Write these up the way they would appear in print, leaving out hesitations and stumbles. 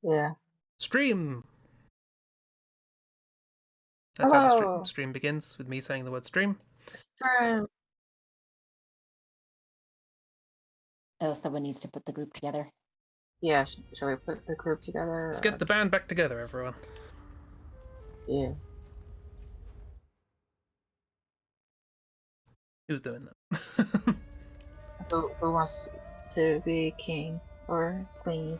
Yeah. Stream! That's how the Hello. stream begins, with me saying the word stream. Stream. Oh, someone needs to put the group together. Yeah, shall we put the group together? Let's get the band back together, everyone. Yeah. Who's doing that? Who wants to be king or queen?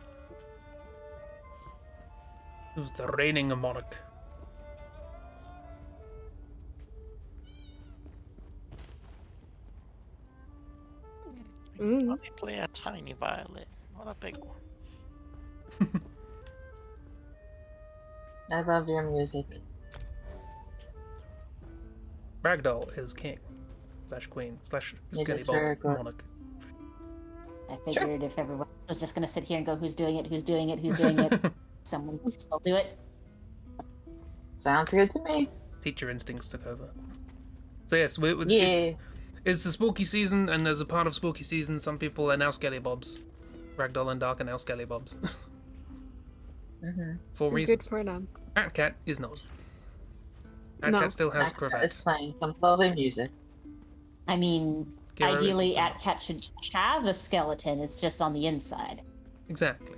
Who's the reigning monarch? Let me play a tiny violin, not a big one. I love your music. Ragdoll is king. Slash queen. Slash skinny very bob good. monarch. I figured if everyone was just going to sit here and go, who's doing it, who's doing it, who's doing it, someone will do it. Sounds good to me. Teacher instincts took over. So yes, Yeah. it's the spooky season, and as a part of spooky season, some people are now skelly-bobs. Ragdoll and Dark are now skelly-bobs. For reasons. Good for them. Cat is not. No. Cat still has Is cravat. playing some lovely music. I mean, Kiro is ideally, also not. Atcat should have a skeleton, it's just on the inside. Exactly.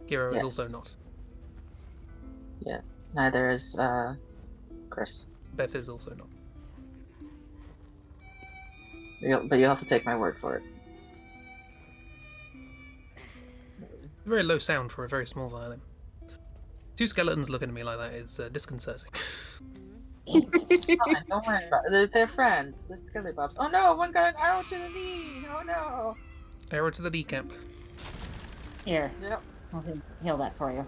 Kiro is Yes. also not. Yeah. Neither is Chris. Beth is also not. But you'll have to take my word for it. Very low sound for a very small violin. Two skeletons looking at me like that is disconcerting. Fine, don't worry about it. They're friends. They're skelly bobs. Oh no! One got an arrow to the knee. Oh no! Arrow to the kneecap. Here, Yep. I'll heal that for you.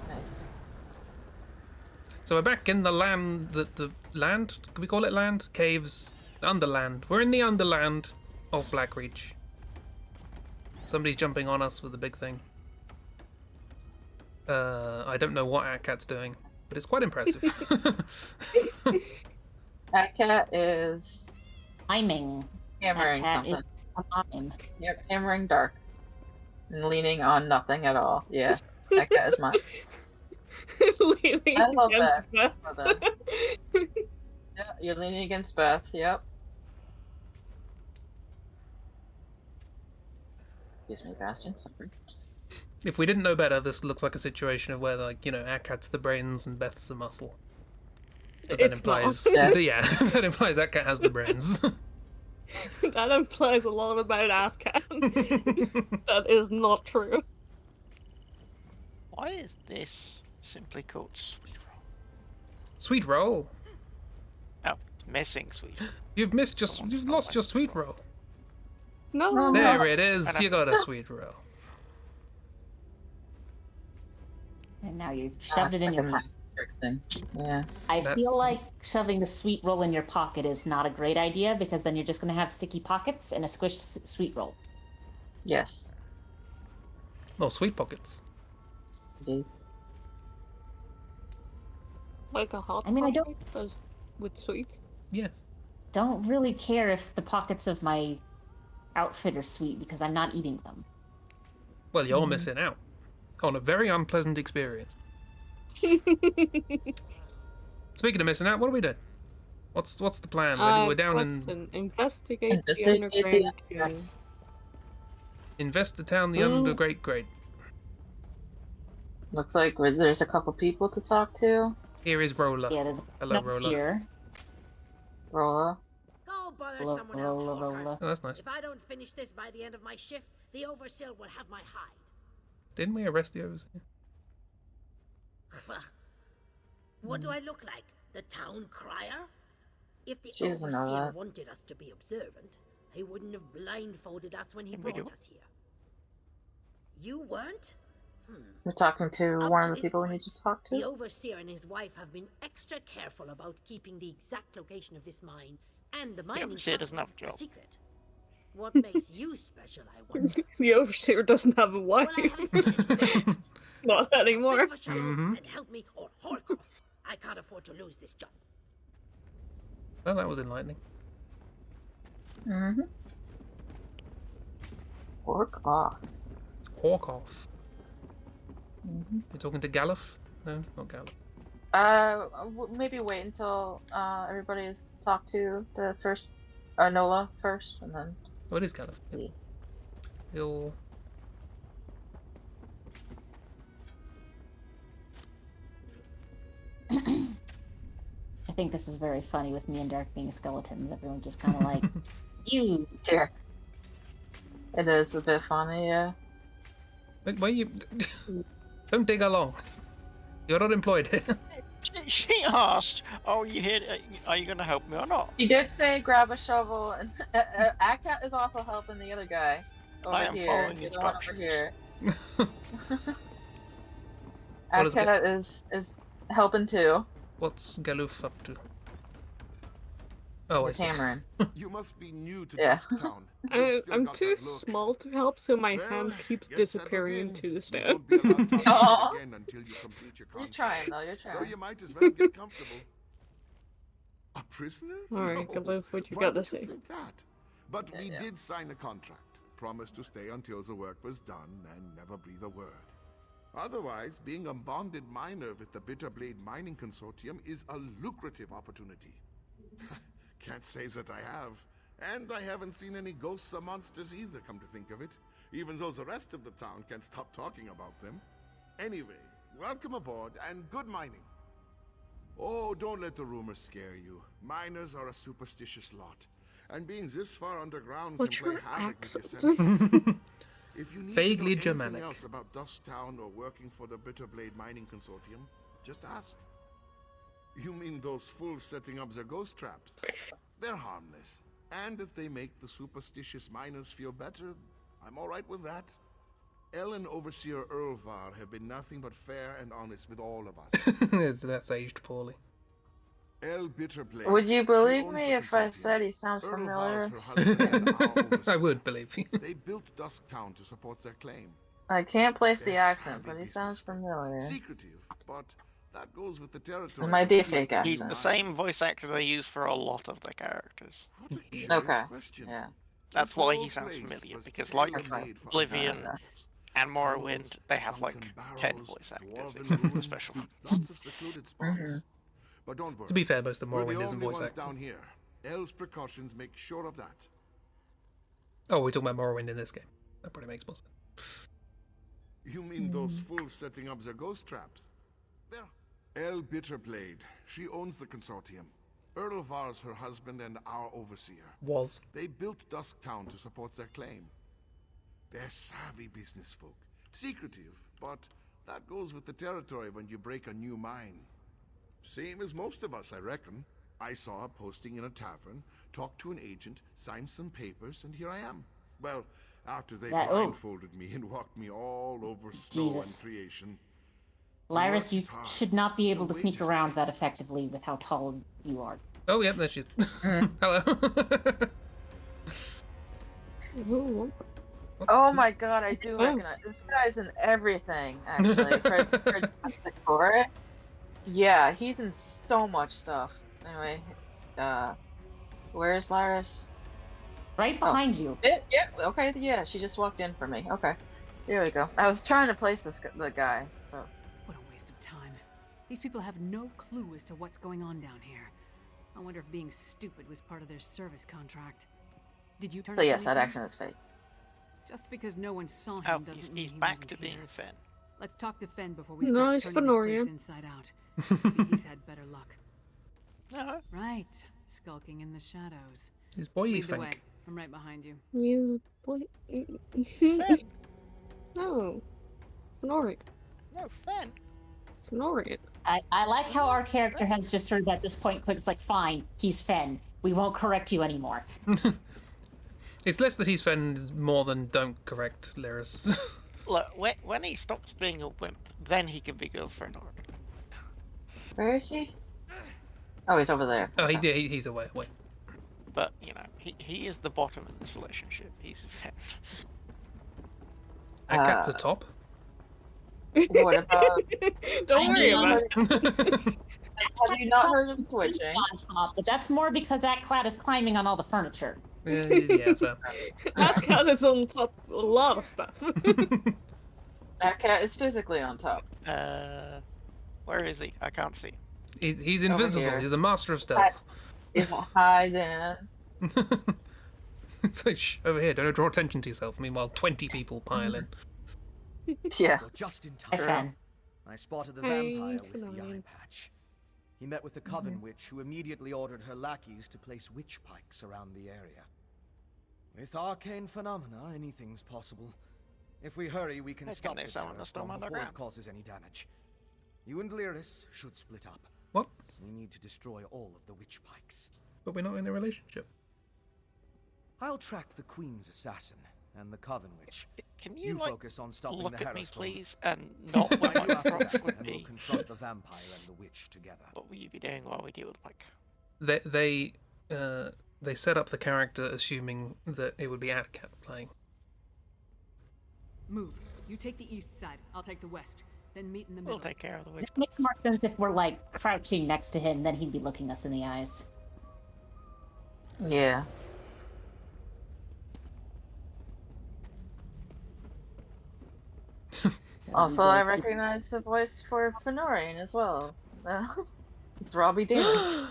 Nice. So we're back in the land, the land? Can we call it land? Caves? Underland. We're in the underland of Blackreach. Somebody's jumping on us with a big thing. I don't know what Atcat's doing, but it's quite impressive. That cat is Timing. hammering Atcat something. is time. Yep, hammering dark. And leaning on nothing at all. Yeah. That cat is mine. Leaning I love against that. Beth. For them. Yeah, you're leaning against Beth. Yep. Excuse me, Bastion. Sorry. If we didn't know better, this looks like a situation of where, like, you know, Atcat's the brains and Beth's the muscle. But that It's not. implies, yeah, that implies Atcat has the brains. That implies a lot about Atcat. That is not true. Why is this simply called sweet roll? Sweet roll. Oh, it's missing sweet. You've missed your, Someone's you've not lost my your sweet sweet roll. No. There it is. I You got a sweet roll. And now you've shoved it in your pocket. Thing. Yeah. I That's- feel like shoving the sweet roll in your pocket is not a great idea, because then you're just going to have sticky pockets and a squished sweet roll. Yes. Oh, sweet pockets. Indeed. Like a hot I mean, I pocket as with sweets. Yes. Don't really care if the pockets of my outfit are sweet, because I'm not eating them. Well, you're missing out on a very unpleasant experience. Speaking of missing out, what are we doing? What's the plan? We're down in Investigate the Investigate the underground. underground. Invest the town, the under great. Looks like there's a couple people to talk to. Here is Roller. Yeah, there's Hello, note Roller. here. Rolla. Go bother Rolla, someone else, rolla, Hawker. rolla. Oh, that's nice. If I don't finish this by the end of my shift, the overseer will have my hide. Didn't we arrest the overseer? What do I look like? The town crier? If the She doesn't know overseer that. wanted us to be observant, he wouldn't have blindfolded us when he And we brought do. us here. You weren't? We're talking to Up one to of the this people we need point, to talk The to. overseer and his wife have been extra careful about keeping the exact location of this mine and the mining overseer doesn't have a company job. secret. What makes you special, I wonder? The overseer doesn't have a wife. Well, I haven't said anything yet. Not anymore. Pick up a shovel and help me, or hork off. I can't afford to lose this job. Well, that was enlightening. Mm-hmm. Work off. Hawk off. Mm-hmm. You talking to Galuf? No, not Galuf. Maybe wait until everybody's talked to the first Nola first, and then. Oh, it is Galuf. Yep. Yeah. He'll. I think this is very funny with me and Dark being skeletons. Everyone just kind of like, you. Yeah. It is a bit funny, yeah. Like, why you? Don't dig along. You're not employed here. She asked, "Oh, you here? Are you gonna help me or not?" He did say grab a shovel, and Akat is also helping the other guy over I am here. following The one over instructions. here. What is Akat is helping too. What's Galuf up to? Oh, I He's see. hammering. You must be new to Yeah. Dusktown. I'm too small to help, so my hand keeps disappearing into the snow. Aw. Until you complete your You're contract. trying though. You're So trying. you might as well get comfortable. A prisoner? Alright, No. Galuf, what you Why got to would you say? think that? But we Yeah. did sign a contract. Promised to stay until the work was done and never breathe a word. Otherwise, being a bonded miner with the Bitterblade Mining Consortium is a lucrative opportunity. Can't say that I have. And I haven't seen any ghosts or monsters either, come to think of it. Even though the rest of the town can't stop talking about them. Anyway, welcome aboard and good mining. Oh, don't let the rumors scare you. Miners are a superstitious lot. And being this far underground What's can play your havoc with your accent? senses. If you need Vaguely to know anything Germanic. else about Dusktown or working for the Bitterblade Mining Consortium, just ask. You mean those fools setting up their ghost traps? They're harmless. And if they make the superstitious miners feel better, I'm all right with that. El and Overseer Earlvar have been nothing but fair and honest with all of us. That's aged poorly. El Bitterblade. Would you she believe owns me the if I consortium. said he sounds Earlvar's familiar? her husband and our overseer. I would believe you. They built Dusktown to support their claim. I can't place the They're accent, savvy but he business sounds folk. familiar. Secretive, but that goes with the territory. It might be a when fake you He's accent. the same voice actor they use for a lot of their characters. What a curious Okay. question. Yeah. That's This why whole he sounds place familiar, was because like tailor-made for Oblivion adventurers. and Morrowind, they have like Sunken 10 barrows, voice actors, dwarven except for the ruins, special ones. Lots of secluded spots. Mhm. But don't worry. To be fair, most of We're Morrowind the isn't only voice ones acting. down here. El's precautions make sure of that. Oh, we're talking about Morrowind in this game. That probably makes more sense. You mean those fools setting up their ghost traps? There. El Bitterblade. She owns the consortium. Earlvar's her husband and our overseer. Was. They built Dusktown to support their claim. They're savvy business folk. Secretive, but that goes with the territory when you break a new mine. Same as most of us, I reckon. I saw a posting in a tavern, talked to an agent, signed some papers, and here I am. Well, after they blindfolded me and walked me all over snow Jesus. and creation. Lyris, you is hard. should not be able The to sneak wages around are that excellent. effectively with how tall you are. Oh, yeah, there she is. Hello. Ooh, Oh my god, I do recognize this guy's in everything, actually. For Cora. Yeah, he's in so much stuff. Anyway, where's Lyris? Right behind you. Yeah, okay, yeah, she just walked in for me. Okay. Here we go. I was trying to place the guy, so. What a waste of time. These people have no clue as to what's going on down here. I wonder if being stupid was part of their service contract. Did you turn So up yes, that anything? accent is fake. Just because no one saw him Oh, doesn't mean he's he back wasn't to being here. Fen. Let's talk to Fen before we start Nice turning this place Fenorian. inside out. Maybe he's had better luck. Uh-huh. Right, skulking in the shadows. His boy, you Lead the way. think. I'm right behind you. he's boy. Fen. No, Fenoric. No, Fen. Fenoric. I like how our character has just sort of at this point clicked. It's like, fine, he's Fen. We won't correct you anymore. It's less that he's Fen more than don't correct Lyris. Look, when he stops being a wimp, then he can be girlfriend or. Where is he? Oh, he's over there. Oh, Okay. he's away. Wait. But, you know, he is the bottom in this relationship. He's a Fen. Akat's the top. What about? Don't worry mean, about it. Have you not heard him twitching? On top, but that's more because that Quad is climbing on all the furniture. Yeah, fair. That cat is on top of a lot of stuff. That cat is physically on top. Where is he? I can't see. He's Over invisible. here. He's the master of stealth. Is hiding. It's like, shh, over here, don't draw attention to yourself. Meanwhile, 20 people pile in. Yeah. You're just in Hey, time. Fen. I spotted the Hey, vampire with the Fenorian. eye patch. He met with the Coven Witch, who immediately ordered her lackeys to place witch pikes around the area. With arcane phenomena, anything's possible. If we hurry, we can Hey, stop can they this summon the aerostorm storm before it underground? causes any damage. You and Lyris should split up. What? We need to destroy all of the witch pikes. But we're not in a relationship. I'll track the Queen's assassin and the Coven Witch. Can You you, like, focus on stopping look the at me, Herostorm. please, and not I what do my after prompts that, would and we'll be? confront the vampire and the witch together. What will you be doing while we deal with, like... They set up the character assuming that it would be Atcat playing. Move. You take the east side. I'll take the west. Then meet in the We'll middle. take care of the witch. It makes more sense if we're like crouching next to him, then he'd be looking us in the eyes. Yeah. So Also, we I go- recognize the voice for Fenorian as well. It's Robbie Demon.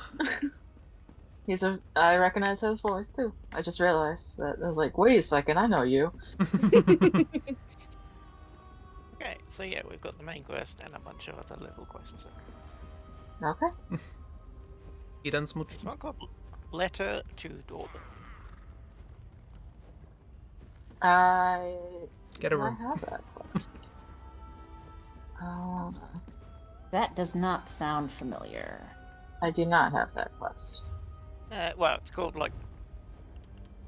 I recognize his voice too. I just realized that. I was like, wait a second, I know you. Okay, so yeah, we've got the main quest and a bunch of other little quests. Okay. You done smooch? There's one called Letter to Dorban. Get a Do room. I have that quest? That does not sound familiar. I do not have that quest. Well, it's called like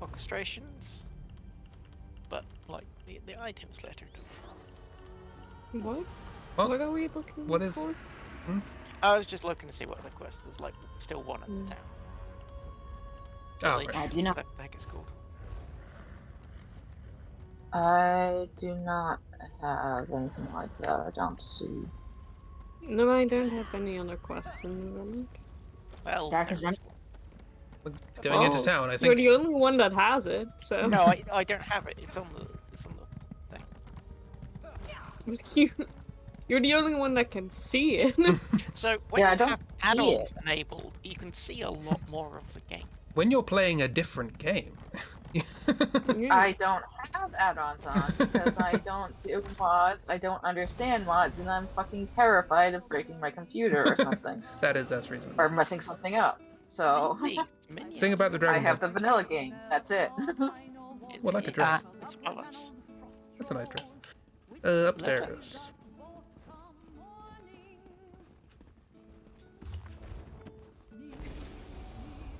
orchestrations, but like the items lettered. What? What? What are we looking What is- for? I was just looking to see what the quest is. Like, still one at the town. Oh, Village, right. I do not. what the heck it's called. I do not have anything like that. I don't see. No, I don't have any other quests in the village. Well, Dark is there's- Going into Oh, town, I You're think. the only one that has it, so. No, I don't have it. It's on the thing. You're the only one that can see it. So when Yeah, I you don't have see adults enabled, you can see a lot more of the game. When you're playing a different game. I don't have add-ons on because I don't do mods. I don't understand mods, and I'm fucking terrified of breaking my computer or something, That's reasonable. or messing something up. So It's easy. It's minions. Sing about the I Dragon have Ball. the vanilla game. That's it. It's Well, like a easy. dress. It's bullets. That's a nice dress. Upstairs.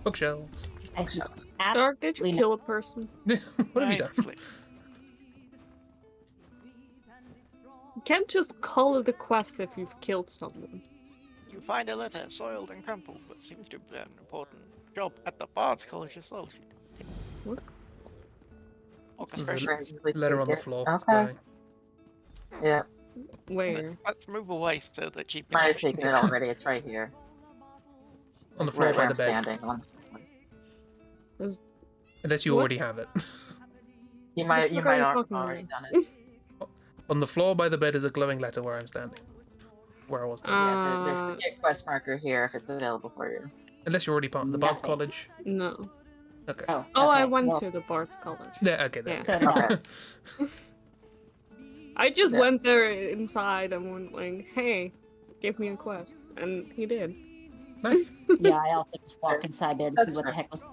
Bookshelves. I see. Dark, did you Absolutely kill a person? What have you done? Nicely. You can't just call it a quest if you've killed someone. You find a letter soiled and crumpled, but seems to be an important job at the Bard's College of Solitude. What? Orchestration. Letter on the floor. It's Okay. glowing. Yeah, Where? Let's move away so that you can. might have actually taken it already. It's right here. On the floor Right by where the I'm bed. standing. On. Unless you What? already have it. You might What are you have talking already about? done it. On the floor by the bed is a glowing letter where I'm standing. Where I was standing. Yeah, there's a quest marker here if it's available for you. Unless you're already part of the Bard's Nothing. College. No. Okay. Oh, Oh, I okay, went well, to the Bard's College. Yeah, okay, then. Yeah. So no. Okay. I just Yeah. went there inside and went like, hey, give me a quest. And he did. Nice. Yeah, I also just walked inside there to That's see what the fair. heck was.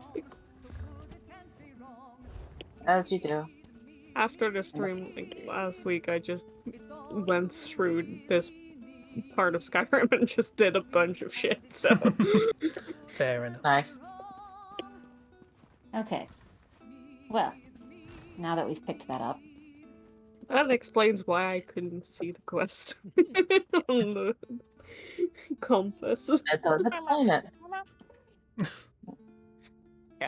As you do. After the stream like, last week, I just went through this part of Skyrim and just did a bunch of shit, so. Fair enough. Nice. Okay. Well, now that we've picked that up, That explains why I couldn't see the quest on the compass. That does explain it.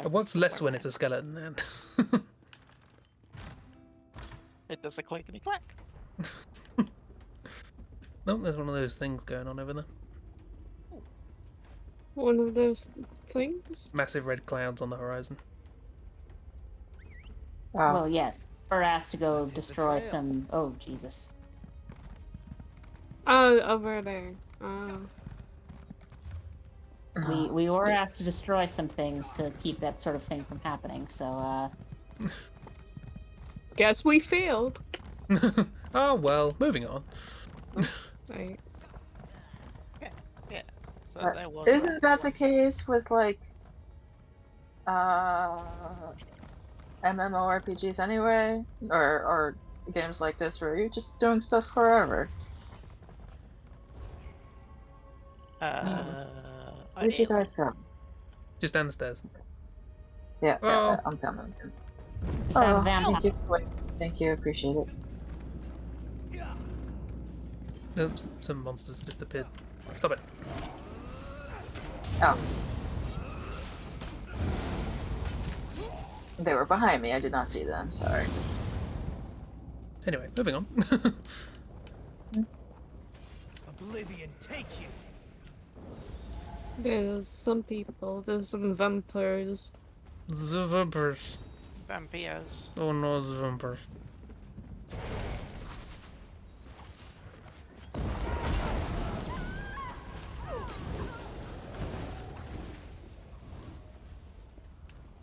What's less when it's a skeleton then? It does a clickety clack. No, there's one of those things going on over there. One of those things? Massive red clouds on the horizon. Oh. Well, yes. We're asked to go Let's hit the destroy trail. some. Oh, Jesus. Oh, over there. Oh. We were asked to destroy some things to keep that sort of thing from happening. So, Guess we failed. Oh well, moving on. Right. Yeah. So But there was isn't that the case with like MMORPGs anyway, or games like this where you're just doing stuff forever? Where'd you guys go? Just down the stairs. Yeah, Oh. I'm coming. we found Oh, vampire. thank you. Wait, thank you. Appreciate it. Oops, some monsters just appeared. Stop it. Oh. They were behind me. I did not see them. Sorry. Anyway, moving on. Oblivion, take you. There's some people. There's some vampires. The vampires. vampires. Oh no, the vampires.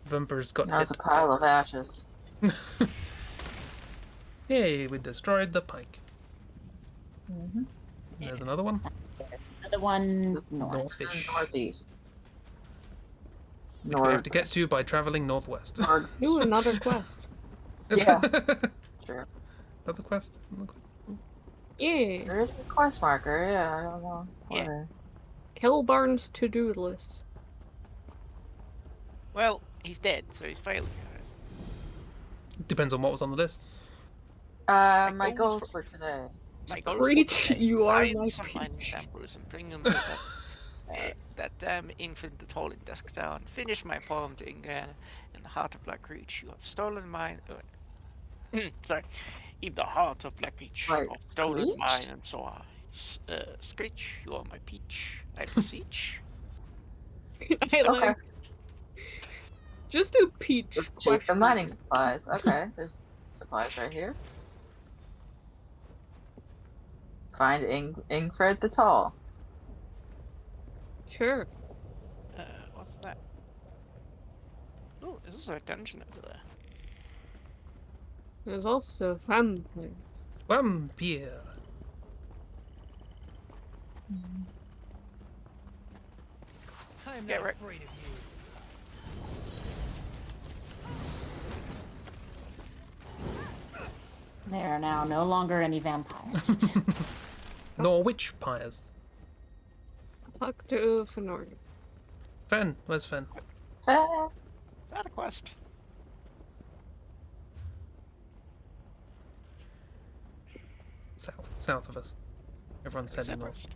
Vampires got That was hit. a pile of ashes. Yay, we destroyed the pike. Mm-hmm. There's another one. There's another one north. Northish. Northeast. Which we have to get to by traveling northwest. Ooh, another quest. Yeah. Sure. Another quest? Yeah. There is a quest marker. Yeah, I don't know. Yeah. Where. Kelbarn's to-do list. Well, he's dead, so he's failing. Depends on what was on the list. My goals goals for today. My goal is Screech, to you are find my some mining peach. samples and bring them to that damn infant at all in Dusktown. Finish my poem to Ingran in the heart of Blackreach. You have stolen mine. Sorry. In the heart of Blackreach, you Right. have stolen Reach? mine, and so I. Screech, you are my peach. I beseech. I like. Just do peach. Check the mining question. supplies. Okay, there's supplies right here. Find Ingfred the Tall. Sure. What's that? Oh, this is a dungeon over there. There's also vampires. Vampire. I'm Get not right. afraid of you. There are now no longer any vampires. Nor witch pyres. Talk to Fenor. Fen, where's Fen? Ah, Is that a quest? South of us. Everyone's Is that heading north. quest?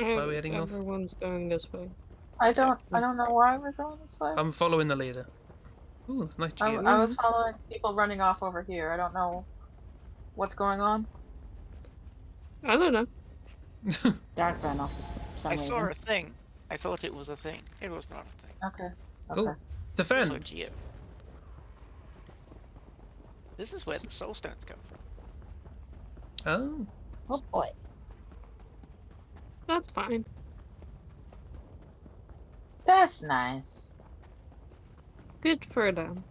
Why are we heading north? Everyone's going this way. I don't know why we're going this way. I'm following the leader. Ooh, that's nice I to was following people running off over here. I don't know what's going on. I don't know. you. Dark run off for some I reason. saw a thing. I thought it was a thing. It was not a thing. Okay. Cool. Okay. To So Fen. to you. This is where the soul stones come from. Oh. Oh boy. That's fine. That's nice. Good for them.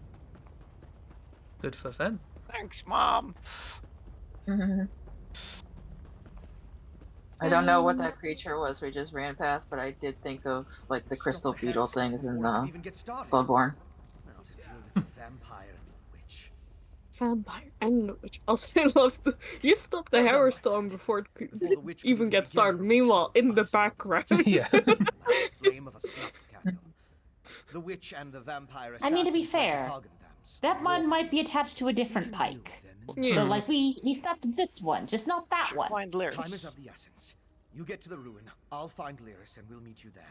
Good for Fen. Thanks, Mom. I don't know what that creature was we just ran past, but I did think of like the crystal Stop the beetle hair things in before I the can even get started. Bloodborne. Now to deal with the vampire and the witch. Vampire and the witch. Also, I love the. You stop the Well done, Hair my Storm friend. before it Before the witch could even gets begin her started. Meanwhile, in the ritual, background. Yeah. like the flame of a snuffed candle. The witch and the vampire I mean, to be assassins went fair, Poggendams. That one War. might be attached to a different You can deal pike. with them in Yeah. So, like, we stopped at this one, just not that Should one. find lyrics. Time is of the essence. You get to the ruin, I'll find Lyris, and we'll meet you there.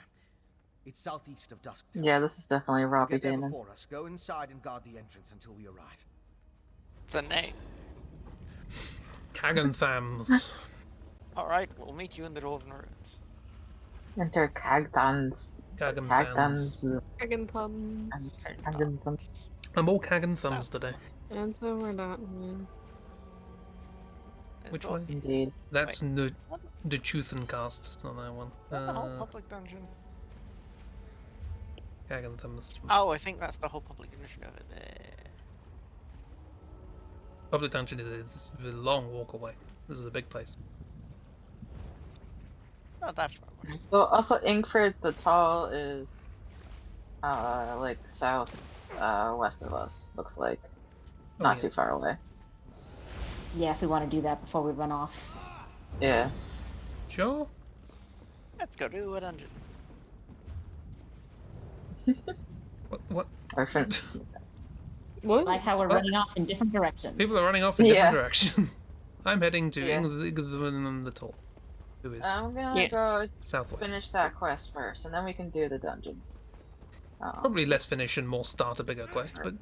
It's southeast of Dusktown. Yeah, this is definitely You Robbie get there Demons. before us. Go inside and guard the entrance until we arrive. It's a name. Kaganthams. Alright, we'll meet you in the Northern Ruins. Enter Kagdans. Kaganthams. Kagdans. Dragon thumbs. Kagdans. I'm all Kaganthums today. And so we're not. Which It's all- way? Indeed. That's Wait, the is that the Chuthancast. It's not that one. the whole public dungeon? Kagantham's Oh, I think that's the whole public dungeon over there. public dungeon is a long walk away. This is a big place. Not that far away. So also Ingford the Tall is like south west of us, looks like. Oh, Not yeah. too far away. Yeah, if we want to do that before we run off. Yeah. Sure. Let's go to a dungeon. What? Our friend. What? Like how we're running off in different directions. People are running off in Yeah. different directions. I'm heading to Yeah. the Tall, who is I'm gonna Yeah. go southwest. finish that quest first, and then we can do the dungeon. Probably less finish and more start a bigger quest, but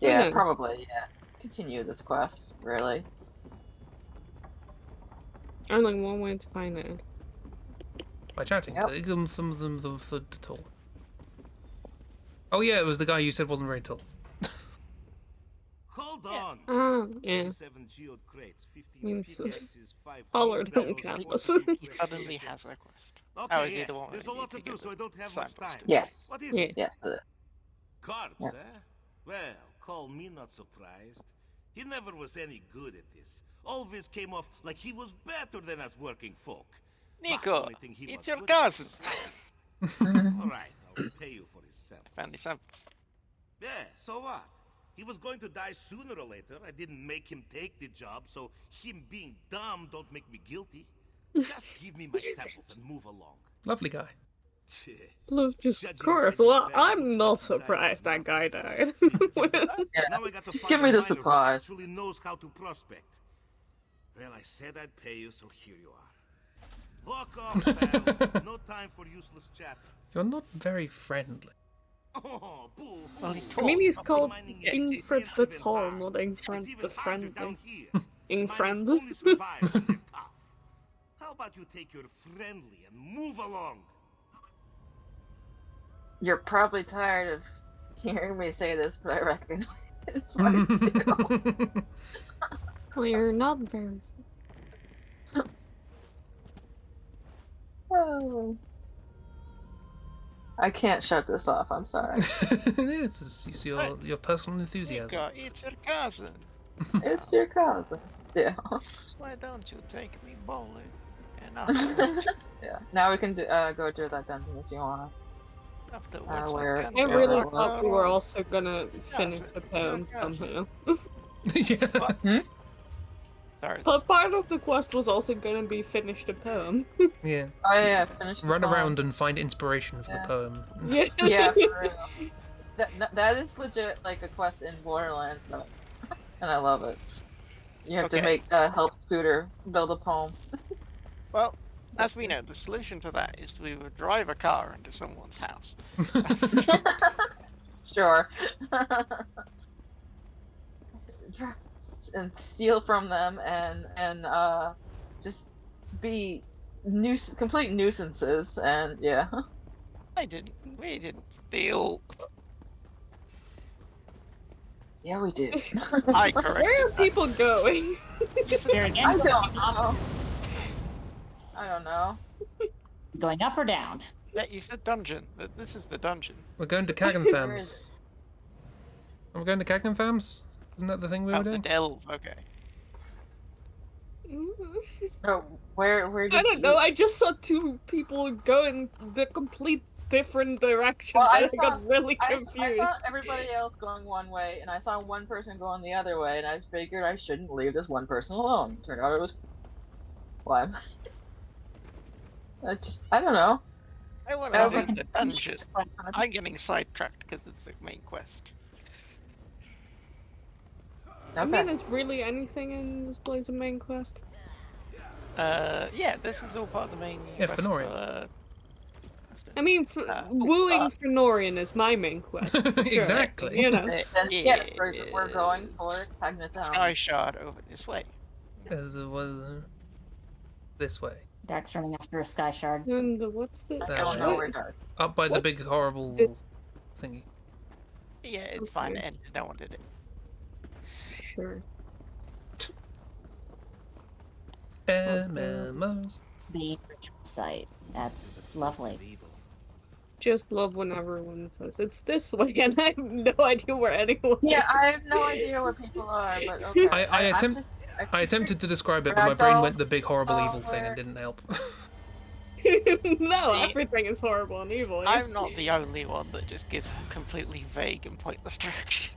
Yeah, knows? probably, yeah. Continue this quest, really. Only one way to find it. by chatting Yep. to the tall. Oh yeah, it was the guy you said wasn't very tall. Hold on. Yeah. 7 geode crates, 15 Means pickaxes, 5 taller gold than barrels, Canvas. 40 He suddenly has a quest. Okay, Oh, is he yeah. the one There's we a need lot to to do, get so I don't have the much time. signpost? Yes. What is Yeah. it? Yes. Carbs, Yeah. eh? Well, call me not surprised. He never was any good at this. Always came off like he was better than us working folk. But Nico, only thing he it's was your good at cousin. was All right, I'll pay you for his sample. Found the sample. Yeah, so what? He was going to die sooner or later. I didn't make him take the job, so him being dumb don't make me guilty. Just give me my samples and move along. Lovely guy. Look, just Judging chorus. by this Well, bag, I'm looks not like you died surprised of that guy died. Yeah. Now I gotta Just find give a me the miner who supplies. actually knows how to prospect. Well, I said I'd pay you, so here you are. Walk off, pal. No time for useless chat. You're not very friendly. Oh, boo. Well, he's tall. Maybe he's called Mining is Ingfred the even Tall, hard. not It's Ingfred even the harder down Friendly. here. Ingfriend. Miners only survive when they're tough. How about you take your friendly and move along? You're probably tired of hearing me say this, but I recognize his voice too. Well, you're not very. Oh. I can't shut this off, I'm sorry. It's your personal enthusiasm. Nico, it's your cousin. It's your cousin. Yeah. Why don't you take me bowling? And afterwards, Yeah. Now we can go do that dungeon if you wanna. afterwards where- we can I Yeah, go really well, thought we were around. also gonna finish the it's a poem cousin. somehow. Yeah. Sorry, But part of the quest was also gonna be finish the poem. Yeah. Oh yeah, finish the Run poem. around and find inspiration for Yeah. the poem. Yeah. Yeah, for real. That is legit like a quest in Borderlands though. And I love it. You have to Okay. make help Scooter build a poem. well, as we know, the solution to that is we would drive a car into someone's house. Sure. And steal from them and just be complete nuisances and yeah. We didn't steal. Yeah, we did. I corrected Where are that. people going? There again, I don't know. I don't know. going up or down? Yeah, you said dungeon. This is the dungeon. We're going to Where is Kaganthams. Are we going to Kaganthams? Isn't that the thing we were Oh, the doing? delve. Okay. Oh, where did I don't you... know. I just saw two people going the complete different directions. Well, I and I saw- got really I confused. saw everybody else going one way, and I saw one person going the other way, and I figured I shouldn't leave this one person alone. Turned out it was... Why? I don't know. I want I to was do the dungeon. I'm getting sidetracked because it's the main quest. I Okay. mean, is really anything in this place a main quest? Yeah, this is all part of the main Yeah, quest. Fenorian. I mean, wooing Fenorian is my main quest. for sure. Exactly. You know. Then yes, we're going for Tagnatown. Sky Shard over this way. As it was this way. Dark's running after a sky shard. And what's the? I That don't way. know where Dark. Up by the What's big horrible the- thingy. Yeah, it's fine. Okay. And no one did it. Sure. MMOs. Main ritual site. That's lovely. Just love when everyone says it's this way, and I have no idea where anyone Yeah, is. I have no idea where people are, but okay. I attempted to describe it, but my brain went the big horrible evil thing and where- didn't help. No, See, everything is horrible and evil. I'm not the only one that just gives completely vague and pointless direction.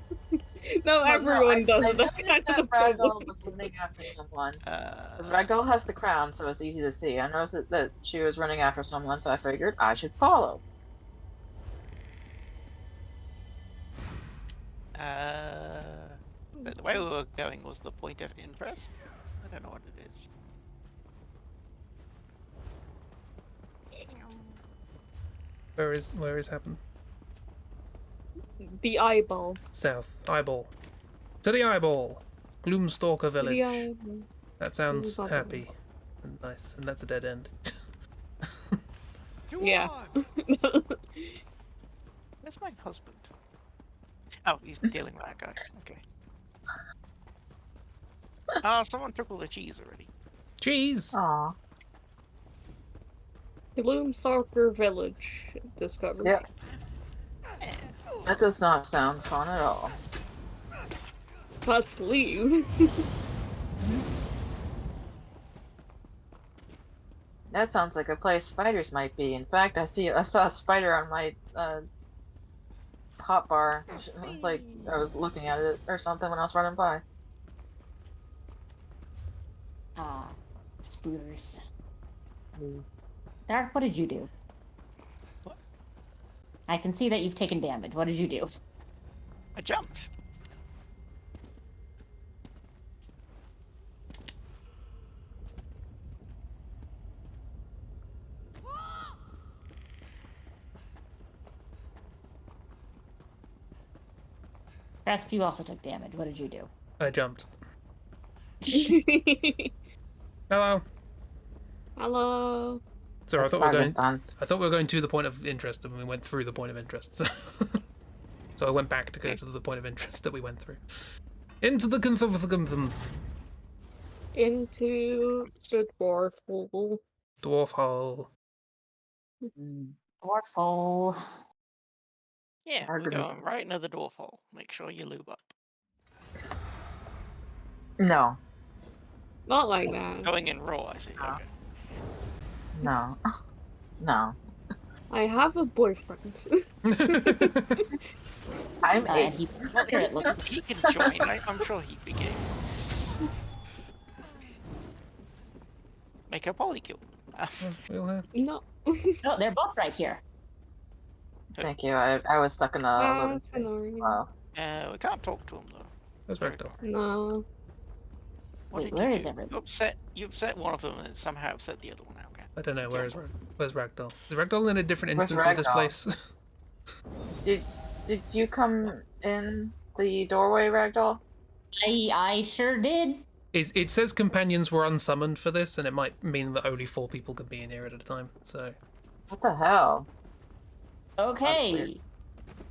No, everyone does it. That's kind that of the problem. Ragdoll was running after someone. Because Uh, Ragdoll has the crown, so it's easy to see. I noticed that she was running after someone, so I figured I should follow. but the way we were going was the point of interest. I don't know what it is. Where is happened? The eyeball. South. Eyeball. To the eyeball. Gloomstalker Village. The eyeball. That This sounds is not happy and nice, and that's a dead end. Yeah. Where's my husband? Oh, he's dealing with that guy. Okay. Oh, someone took all the cheese already. Cheese! Aw. Gloomstalker Village discovered. Yep. That does not sound fun at all. Let's leave. That sounds like a place spiders might be. In fact, I saw a spider on my hot bar. Like I was looking at it or something when I was running by. Ah, spooters. Dark, what did you do? What? I can see that you've taken damage. What did you do? I jumped. Rasp, you also took damage. What did you do? I jumped. Hello. Hello. Sorry, I That's thought we were going. done. I thought we were going to the point of interest, and we went through the point of interest. So I went back to go to the point of interest that we went through. Into the Into the dwarf hole. dwarf hole. Dwarf hole. Yeah, we're Argument. going right into the dwarf hole. Make sure you lube up. No. Not like that. Going in raw, I see. Okay. No. No. I have a boyfriend. I'm And he, eight. here it looks. He can join. I'm sure he'd be game. Make a polycule. We'll have. No. No, they're both right here. Thank you. I was stuck in a loading screen. Annoying. Wow. We can't talk to him though. Where's Ragdoll? No. What Wait, did where you is do? everyone? You upset one of them and somehow upset the other one. Okay. I don't know. Where's Ragdoll? Is Ragdoll in a different Where's instance of this Ragdoll? place? Did you come in the doorway, Ragdoll? I sure did. It says companions were unsummoned for this, and it might mean that only 4 people could be in here at a time. So What the hell? Okay.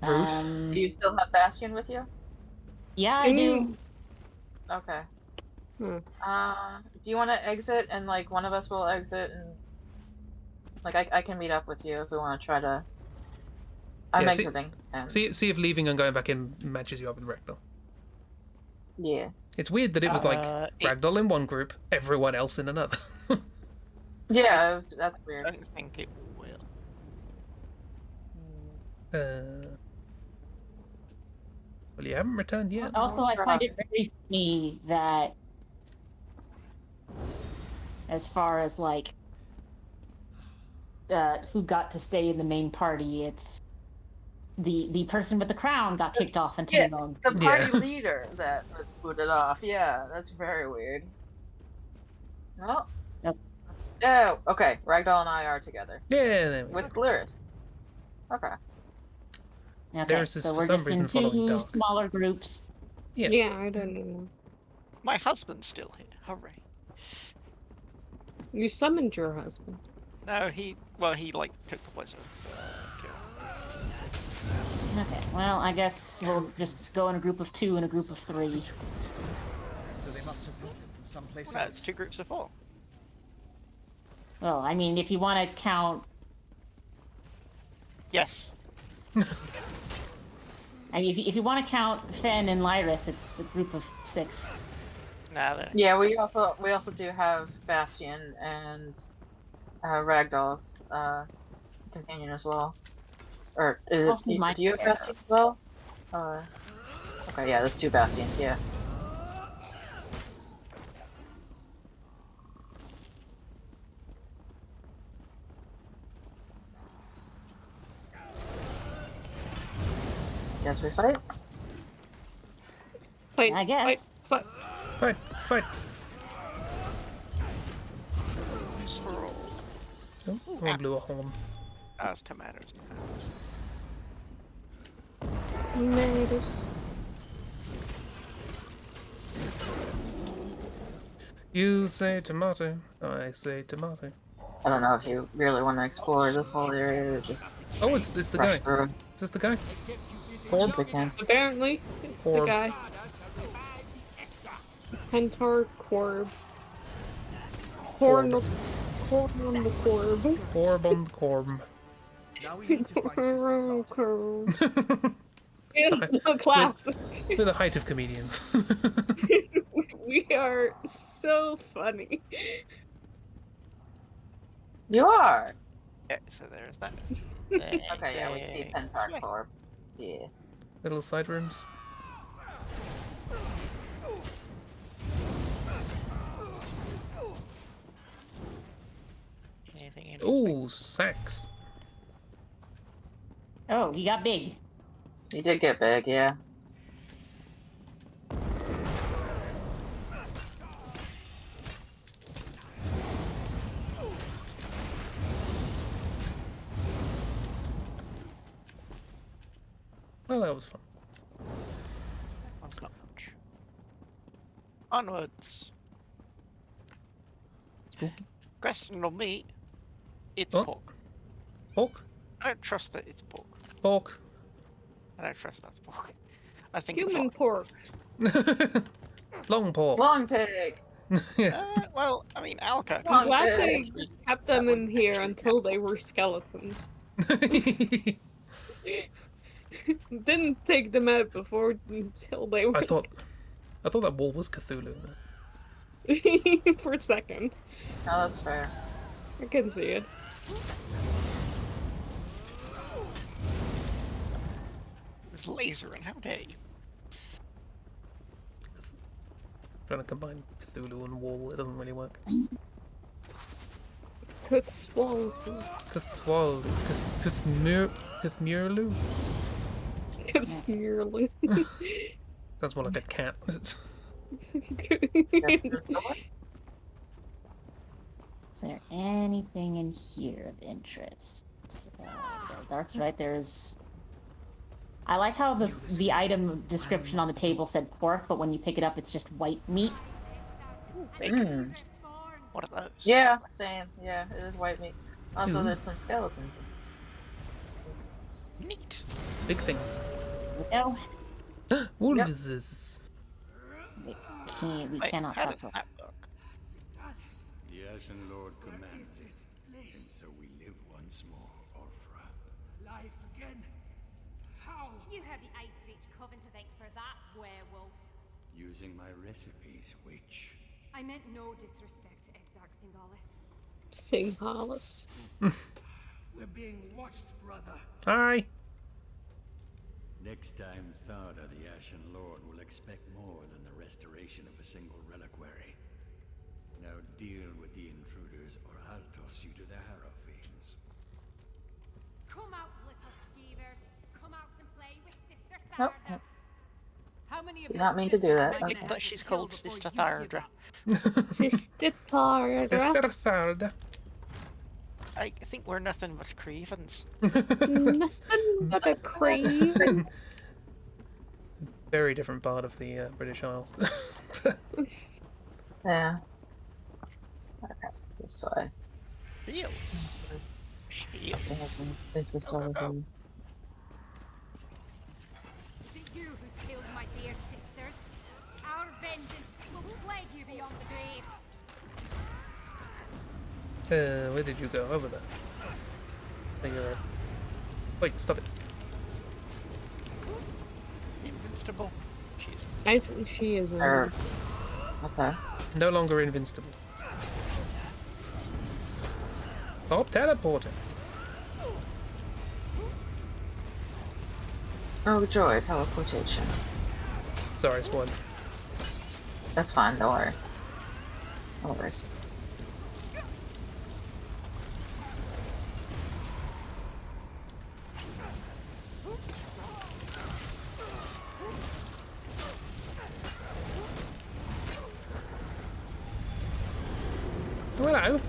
Rude. Do you still have Bastion with you? Yeah, I do. Okay. Hmm. Do you want to exit and like one of us will exit and like I can meet up with you if we want to try to. I'm Yeah, exiting. And... see if leaving and going back in matches you up with Ragdoll. Yeah. It's weird that it was like it- Ragdoll in one group, everyone else in another. Yeah, that's I weird. don't think it will. Well, you haven't returned yet. Also, I find it very funny that, as far as like who got to stay in the main party, it's the person with the crown got kicked off and Yeah, taken on. the party Yeah. leader that was booted off. Yeah, that's very weird. No. Nope. Oh, okay. Ragdoll and I are together Yeah, there we with go. Glyris. Okay. Okay, There's this so for we're some just in reason following 2 Dark. smaller groups. Yeah. Yeah, I don't know. My husband's still here. Hooray. You summoned your husband. No, he like took the place of Kiro. Okay, well, I guess we'll just go in a group of 2 and a group of 3. So they must have brought them from someplace Well, no, else. it's 2 groups of 4. Well, I mean, if you want to count... Yes. I mean, if you want to count Fen and Lyris, it's a group of 6. Nah, then. Yeah, we also do have Bastion and Ragdoll's companion as well. Or is it? Also my Do you have Bastion as well? Okay, yeah, there's 2 Bastions. Yeah. Guess we fight. Fight, I guess. Fight. Fight. Scroll. Oh, I blew a horn. As tomatoes. Tomatoes. You say tomato, I say tomato. I don't know if you really want to explore this whole area or just Oh, it's the guy. rush through. Is this the guy? Yes, we can. Apparently, it's the Corb. guy. Pentar Corb. Corb on the Corb. Corb on the corb. Now we need to find Sister Clara. Corb. It's a classic. We're the height of comedians. We are so funny. You are. Yeah, so there's that. Okay, yeah, we see Pentar Corp. Yeah. Little side rooms. Anything interesting? Ooh, sacks. Oh, he got big. He did get big, yeah. Well, that was fun. That's not much. Onwards. Spooky. Question on me. It's What? pork. Pork? I don't trust that it's pork. Pork. I don't trust that's pork. I think Human it's pork. Long pork. Long pig. Yeah. well, I mean, Alka. Long I'm glad pig. they kept them in here until they were skeletons. Didn't take them out before until they were I thought that wall was Cthulhu. for a second. No, that's fair. I can see it. It was lasering, how dare you? Trying to combine Cthulhu and wall, it doesn't really work. Cthulhu. Cthulhu. Cthmurlu? Cthulhu. That's more like a cat. Is there anything in here of interest? Dark's right. There's. I like how the item description on the table said pork, but when you pick it up, it's just white meat. Bacon. What are those? Yeah, same. Yeah, it is white meat. Also, Mhm. there's some skeletons. Neat. Big things. No, Wolves. we Wait, cannot how talk does about. that work? The Ashen Lord commands it, and so we live once more, Orfra. Life again? How? You have the Ice Reach Coven to thank for that, werewolf. Using my recipes, witch. I meant no disrespect to Exarch Singalis. Singhalis. We're being watched, brother. Hi. Next time, Tharda, the Ashen Lord, will expect more than the restoration of a single reliquary. Now deal with the intruders, or I'll toss you to the Harrow Fiends. Come out, little skeevers. Come out and play with Sister Nope. Sarda. How many of Did your not mean to do sisters that. might Okay. have But she's been called killed before Sister you give Thardra. up? Sister Tharda. Mr. Third. I think we're nothing but cravens. Nothing but a crave. Very different part of the British Isles. Yeah. Okay, this way. Fields. Shields. Interest over here. Where did you go? Over there. There you are. Wait, stop it. Invincible. Jeez. I think she is. Okay. No longer invincible. Stop teleporting. Oh joy, teleportation. Sorry, spoiler. That's fine, don't worry. No worries. Hello.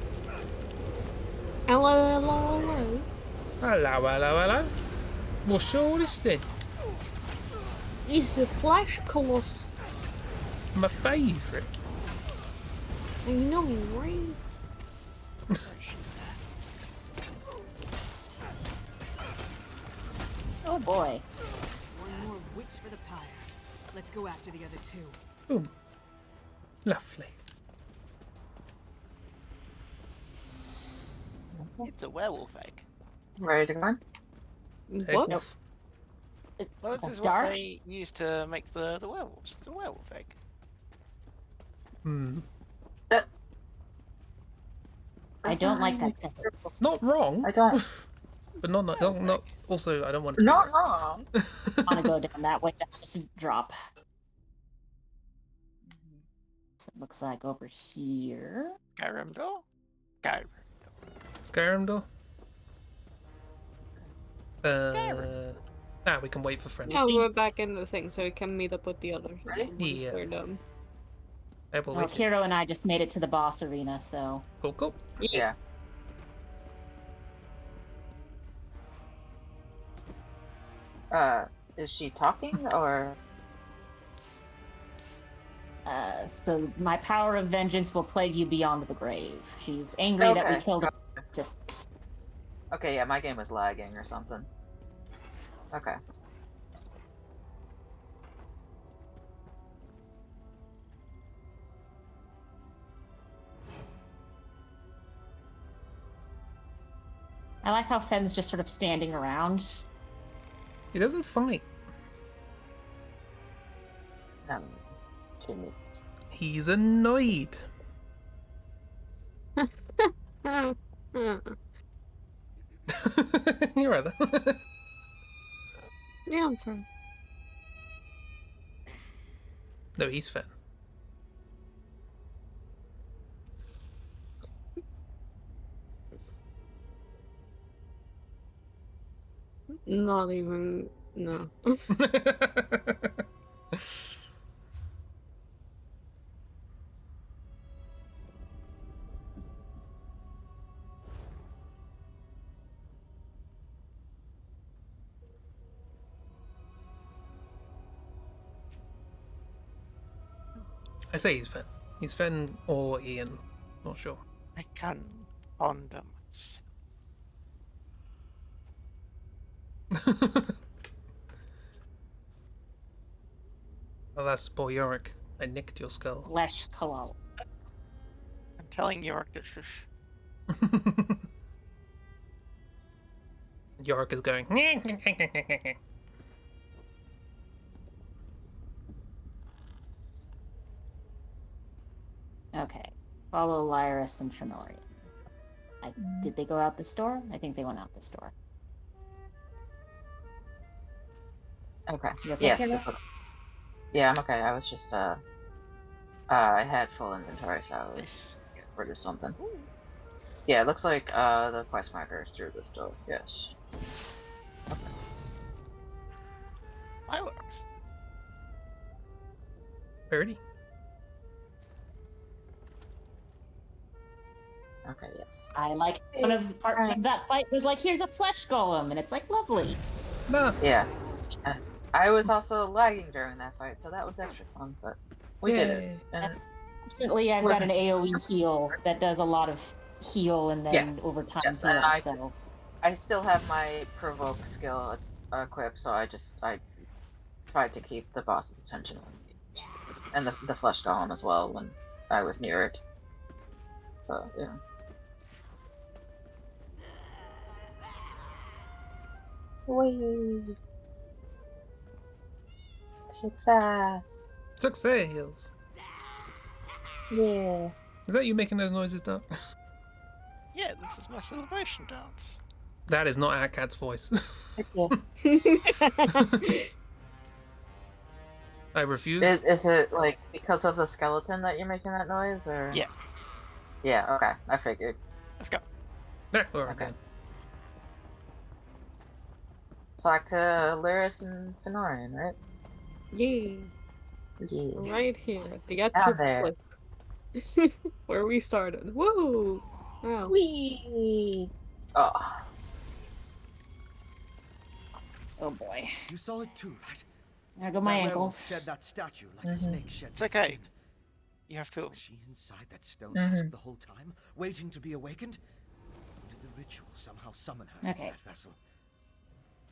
Hello, hello, hello. Hello, hello, hello. What's all this then? It's a flash course. My favourite. I know, right? Oh boy. One more witch for the pyre. Let's go after the other two. Boom. Lovely. It's a werewolf egg. Ready to go? What? Nope. Well, this is what Dark? they use to make the werewolves. It's a werewolf egg. Hmm. I don't like that sentence. Not wrong. I don't. But not. Also, I don't want to. Not wrong. I want to go down that way. That's just a drop. So it looks like over here. Skyrim door? Skyrim. Skyrim door? We can wait for friends. Yeah, we're back in the thing, so we can meet up with the others. Ready? Once Yeah. we're done. Able Well, wait. Kiro and I just made it to the boss arena, so. Cool, cool. Yeah. Is she talking or? So my power of vengeance will plague you beyond the grave. She's angry that we Okay. killed her sisters. Okay, yeah, my game was lagging or something. Okay. I like how Fenn's just sort of standing around. He doesn't fight. Timmy. He's annoyed. You're right there. Yeah, I'm fine. No, he's Fen. Not even. No. I say he's Fen. He's Fen or Ian. Not sure. I can ponder Oh, that's poor Yorick. I nicked your skull. Flesh Kalal. I'm telling you, Arctic. Yorick is going. Okay. Follow Lyris and Trinori. Did they go out this door? I think they went out this door. Okay. You okay, Yes. Kiro? Yeah, I'm okay. I was just I had full inventory, so I was rid of something. Yeah, it looks like the quest marker is through this door. Yes. Fireworks. Birdie. Okay. Yes. I like one of the part of that fight was like, here's a flesh golem, and it's like lovely. No. Yeah. I was also lagging during that fight, so that was extra fun. But we did it. And Fortunately, I've got an AoE heal that does a lot of heal and then Yes. over time Yes, heal. and So I still have my provoke skill equipped, so I tried to keep the boss's attention and the flesh golem as well when I was near it. So yeah. Whee! Success! Success! Yeah. Is that you making those noises, Doc? Yeah, this is my celebration dance. That is not our cat's voice. I refuse. Is it like because of the skeleton that you're making that noise, or? Yeah. Yeah. Okay, I figured. Let's go. There, we're okay. Talk to Lyris and Fenorian, right? Yeah. Yeah. Right here at the edge Down of the there. cliff. Where we started. Woo! Wow. Whee! Oh. Oh boy. You saw it too, right? There go my That werewolf ankles. shed that statue like a snake sheds It's its okay. skin. You have to. Was she inside that stone husk the whole time, waiting to be awakened? Or did the ritual somehow summon her into Okay. that vessel?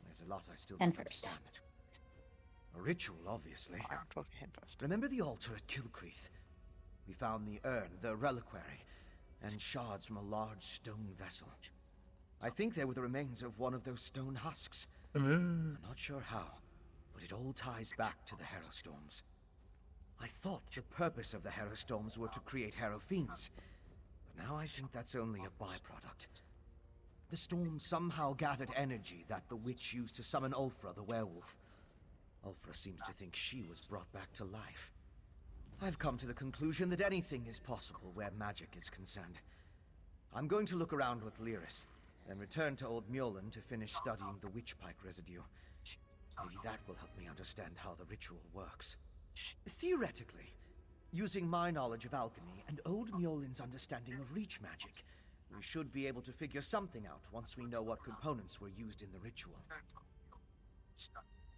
There's a lot I still And don't first. understand. A ritual, obviously. I'm talking him first. Remember the altar at Kilcreath? We found the urn, the reliquary, and shards from a large stone vessel. I think they were the remains of one of those stone husks. I'm not sure how, but it all ties back to the Harrowstorms. I thought the purpose of the Harrowstorms were to create Harrow Fiends, but now I think that's only a byproduct. The storm somehow gathered energy that the witch used to summon Ulfra the werewolf. Ulfra seems to think she was brought back to life. I've come to the conclusion that anything is possible where magic is concerned. I'm going to look around with Lyris, then return to Old Mjolnir to finish studying the witchpike residue. Maybe that will help me understand how the ritual works. Theoretically, using my knowledge of alchemy and Old Mjolin's understanding of reach magic, we should be able to figure something out once we know what components were used in the ritual.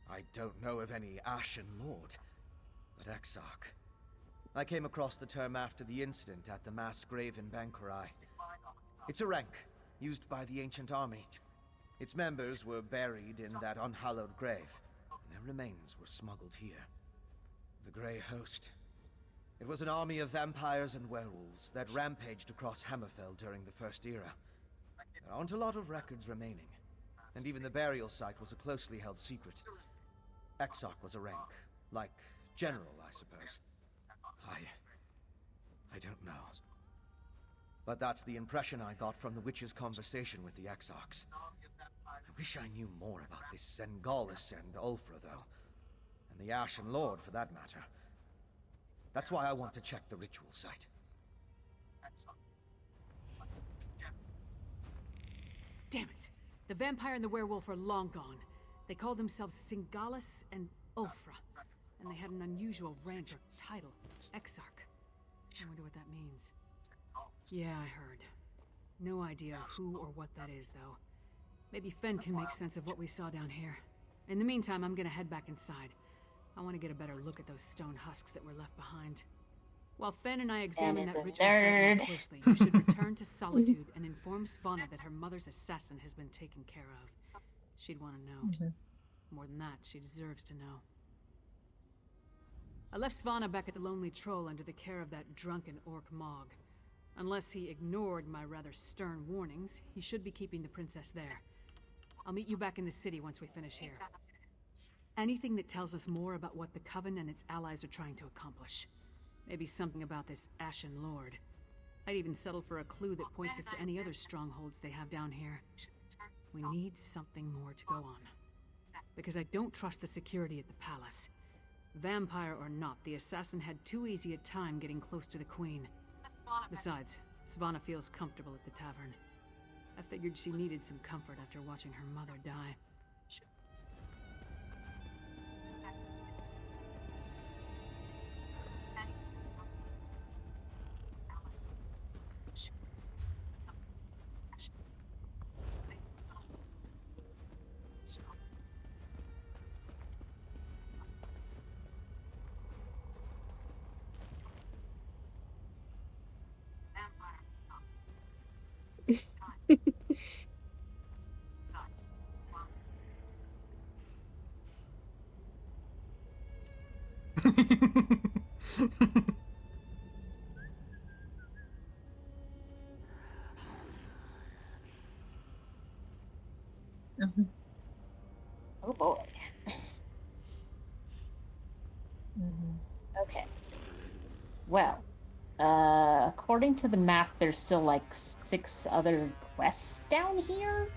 I don't know of any Ashen Lord, but Exarch. I came across the term after the incident at the mass grave in Bankurai. It's a rank, used by the ancient army. Its members were buried in that unhallowed grave, and their remains were smuggled here. The Grey Host. It was an army of vampires and werewolves that rampaged across Hammerfell during the First Era. There aren't a lot of records remaining, and even the burial site was a closely held secret. Exarch was a rank, like General, I suppose. I don't know. But that's the impression I got from the witch's conversation with the Exarchs. I wish I knew more about this Sengalis and Ulfra, though. And the Ashen Lord, for that matter. That's why I want to check the ritual site. Damn it! The vampire and the werewolf are long gone. They call themselves Singalis and Ulfra, and they had an unusual rank or title, Exarch. I wonder what that means. Yeah, I heard. No idea who or what that is, though. Maybe Fen can make sense of what we saw down here. In the meantime, I'm gonna head back inside. I want to get a better look at those stone husks that were left behind. While Fen and I examine that ritual site more closely, you should return to Solitude and inform Svanna that her mother's assassin has been taken care of. She'd want to know. More than that, she deserves to know. I left Svanna back at the Lonely Troll under the care of that drunken orc Mog. Unless he ignored my rather stern warnings, he should be keeping the princess there. I'll meet you back in the city once we finish here. Anything that tells us more about what the Coven and its allies are trying to accomplish. Maybe something about this Ashen Lord. I'd even settle for a clue that points us to any other strongholds they have down here. We need something more to go on. Because I don't trust the security at the palace. Vampire or not, the assassin had too easy a time getting close to the Queen. Besides, Svanna feels comfortable at the tavern. I figured she needed some comfort after watching her mother die. Okay. Well, according to the map, there's still like 6 other quests down here.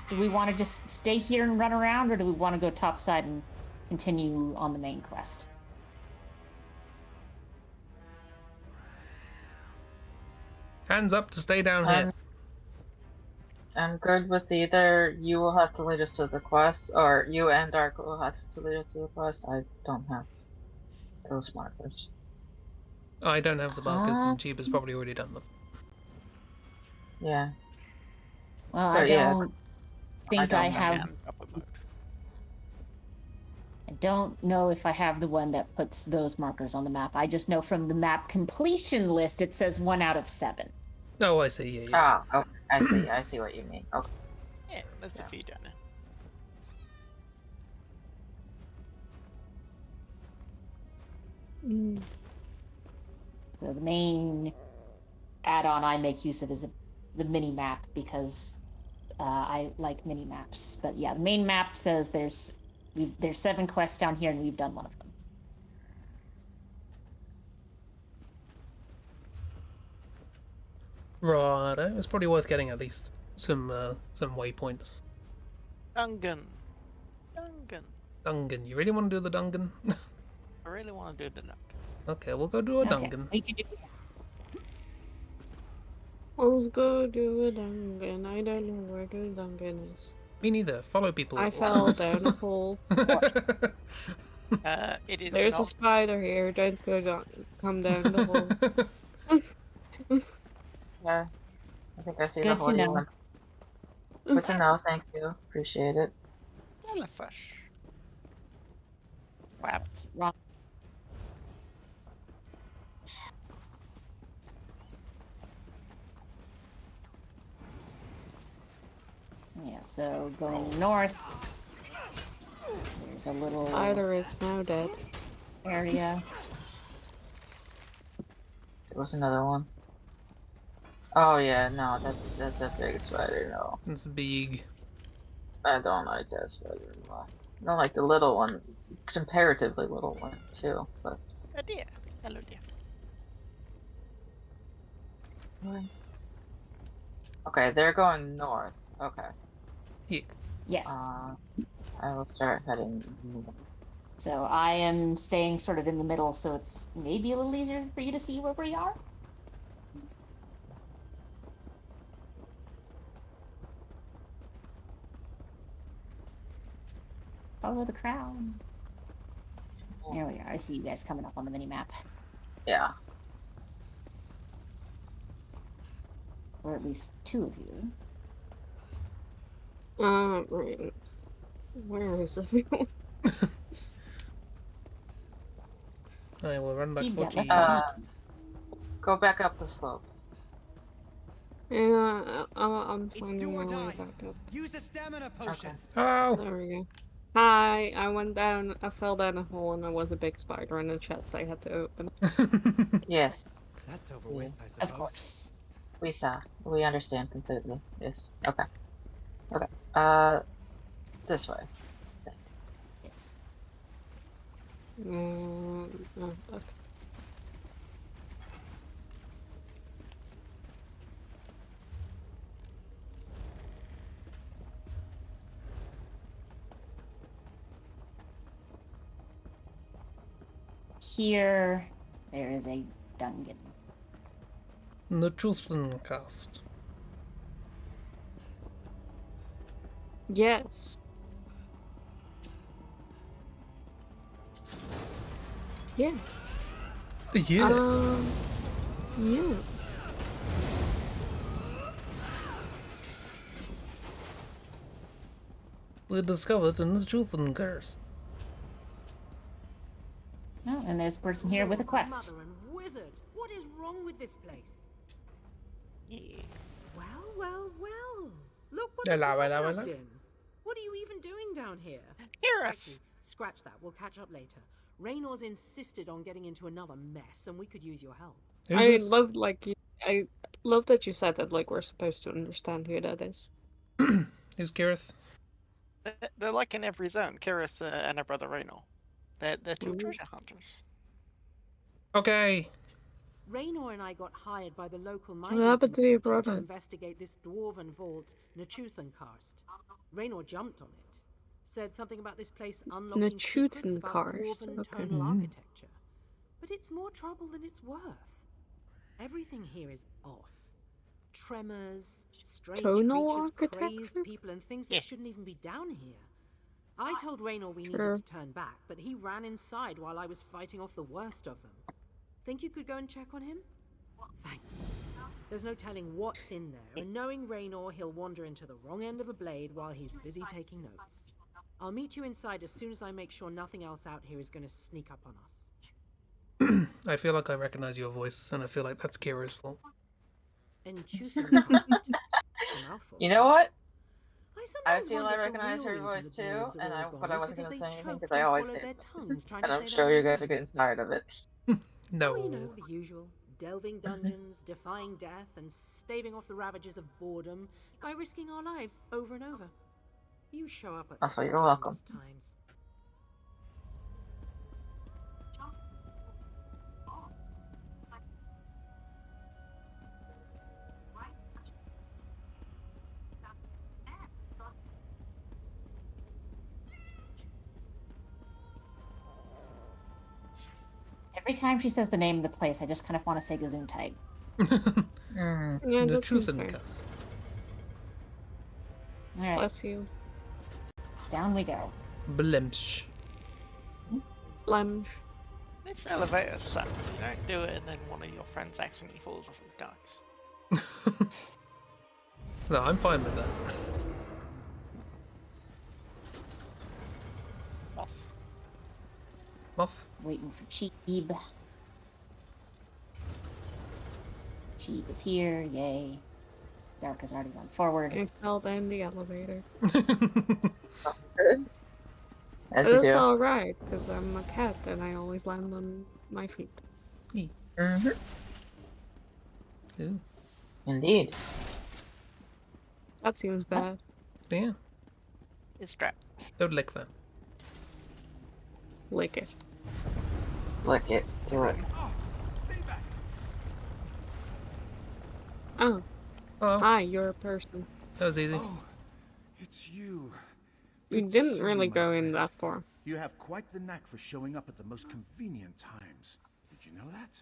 Do we want to just stay here and run around, or do we want to go topside and continue on the main quest? Hands up to stay down here. I'm good with either. You will have to lead us to the quest, or you and Dark will have to lead us to the quest. I don't have those markers. I don't have the markers, and Chiba's probably already done them. Yeah. Well, But I yeah, don't think I have. I don't know if I have the one that puts those markers on the map. I just know from the map completion list it says 1 out of 7. Oh, I see. Yeah, yeah. Ah, okay. I see. I see what you mean. Okay. Yeah, that's a feed on it. So the main add-on I make use of is the mini map because I like mini maps. But yeah, the main map says there's 7 quests down here and we've done one of them. Right, it's probably worth getting at least some waypoints. Dungan. Dungan. You really want to do the Dungan? I really want to do the Dungan. Okay, we'll go do a Dungan. We can do that. Let's go do a Dungan. I don't know where the Dungan is. Me neither. Follow people. I fell down a hole. It is. There's a spider here. Don't go down. Come down the hole. Yeah. I think I see Good the whole to know. one. Good to know. Thank you. Appreciate it. Jellyfish. Wow. That's wrong. Yeah, so going north, there's a little Spider is now dead. area. There was another one. Oh yeah, no, that's a big spider. No, It's big. I don't like that spider. No. I don't like the little one, comparatively little one too. But Oh dear. Hello dear. okay, they're going north. Okay. Yeah. Yes. I will start heading. So I am staying sort of in the middle, so it's maybe a little easier for you to see where we are. Follow the crowd. There we are. I see you guys coming up on the mini map. Yeah. Or at least 2 of you. Right. Where is everyone? I will run back for G. Go back up the slope. Yeah, I'm finding my way back up. Use a stamina potion. Oh! There we go. Hi, I went down, I fell down a hole and there was a big spider in a chest I had to open. Yes. That's over with, I suppose. Of course. We saw. We understand completely. Yes. Okay. Okay. This way. Yes. Oh, okay. Here, there is a dungeon. The Chulthan cast. Yes. Yes. Yeah. Yeah. We discovered in the Chulthan curse. Oh, and there's a person here with a quest. Mother and wizard, what is wrong with this place? Yeah. Well. Look what Hello, the hello, dragged hello. in. What are you even doing down here? Hear us. Actually, scratch that. We'll catch up later. Raynor's insisted on getting into another mess, and we could use your help. I love that you said that like we're supposed to understand who that is. Who's Kirith? They're like in every zone. Kiris and her brother Raynor. They're two treasure hunters. Okay. Raynor and I got hired by the local What mining happened to your consortium brother? to investigate this dwarven vault, Nachuthankarst. Raynor jumped on it. Said something about this place unlocking secrets about Nachuthankarst, dwarven okay. tonal architecture. But it's more trouble than it's worth. Everything here is off. Tremors, strange Tonal creatures, crazed architecture? people, and things that shouldn't even be down here. I told Raynor we Sure. needed to turn back, but he ran inside while I was fighting off the worst of them. Think you could go and check on him? Thanks. There's no telling what's in there, and knowing Raynor, he'll wander into the wrong end of a blade while he's busy taking notes. I'll meet you inside as soon as I make sure nothing else out here is going to sneak up on us. I feel like I recognize your voice, and I feel like that's Kira's fault. You know what? I sometimes feel I wonder if the recognize her real voice reason the too, dwarves are and all but I gone is wasn't because gonna they say anything choked because I and always swallowed say their it. tongues trying And to I'm say sure their you own guys are names. getting tired of it. No. Oh, you know, the usual. Delving dungeons, defying death, and staving off the ravages of boredom by risking our lives over and over. You show up at Also, the you're welcome. darndest times. Every time she says the name of the place, I just kind of want to say Gesundheit. Yeah, The that truth seems in the fair. cast. All right, Bless you. down we go. Blimsh. Lunge. This elevator sucks. You don't do it, and then one of your friends accidentally falls off and dies. No, I'm fine with that. Moth. Moth. Waiting for Cheeb. Cheeb is here, yay. Dark has already gone forward. I fell down the elevator. As you That's do. alright, because I'm a cat and I always land on my feet. Mm-hmm. Ooh. Indeed. That seems bad. Yeah. It's trapped. Don't lick that. Lick it. Lick it. Do it. Oh. Hello. Hi, you're a person. That was easy. Oh, it's you. You Good to didn't see really you, my go in friend. that far. You have quite the knack for showing up at the most convenient times. Did you know that?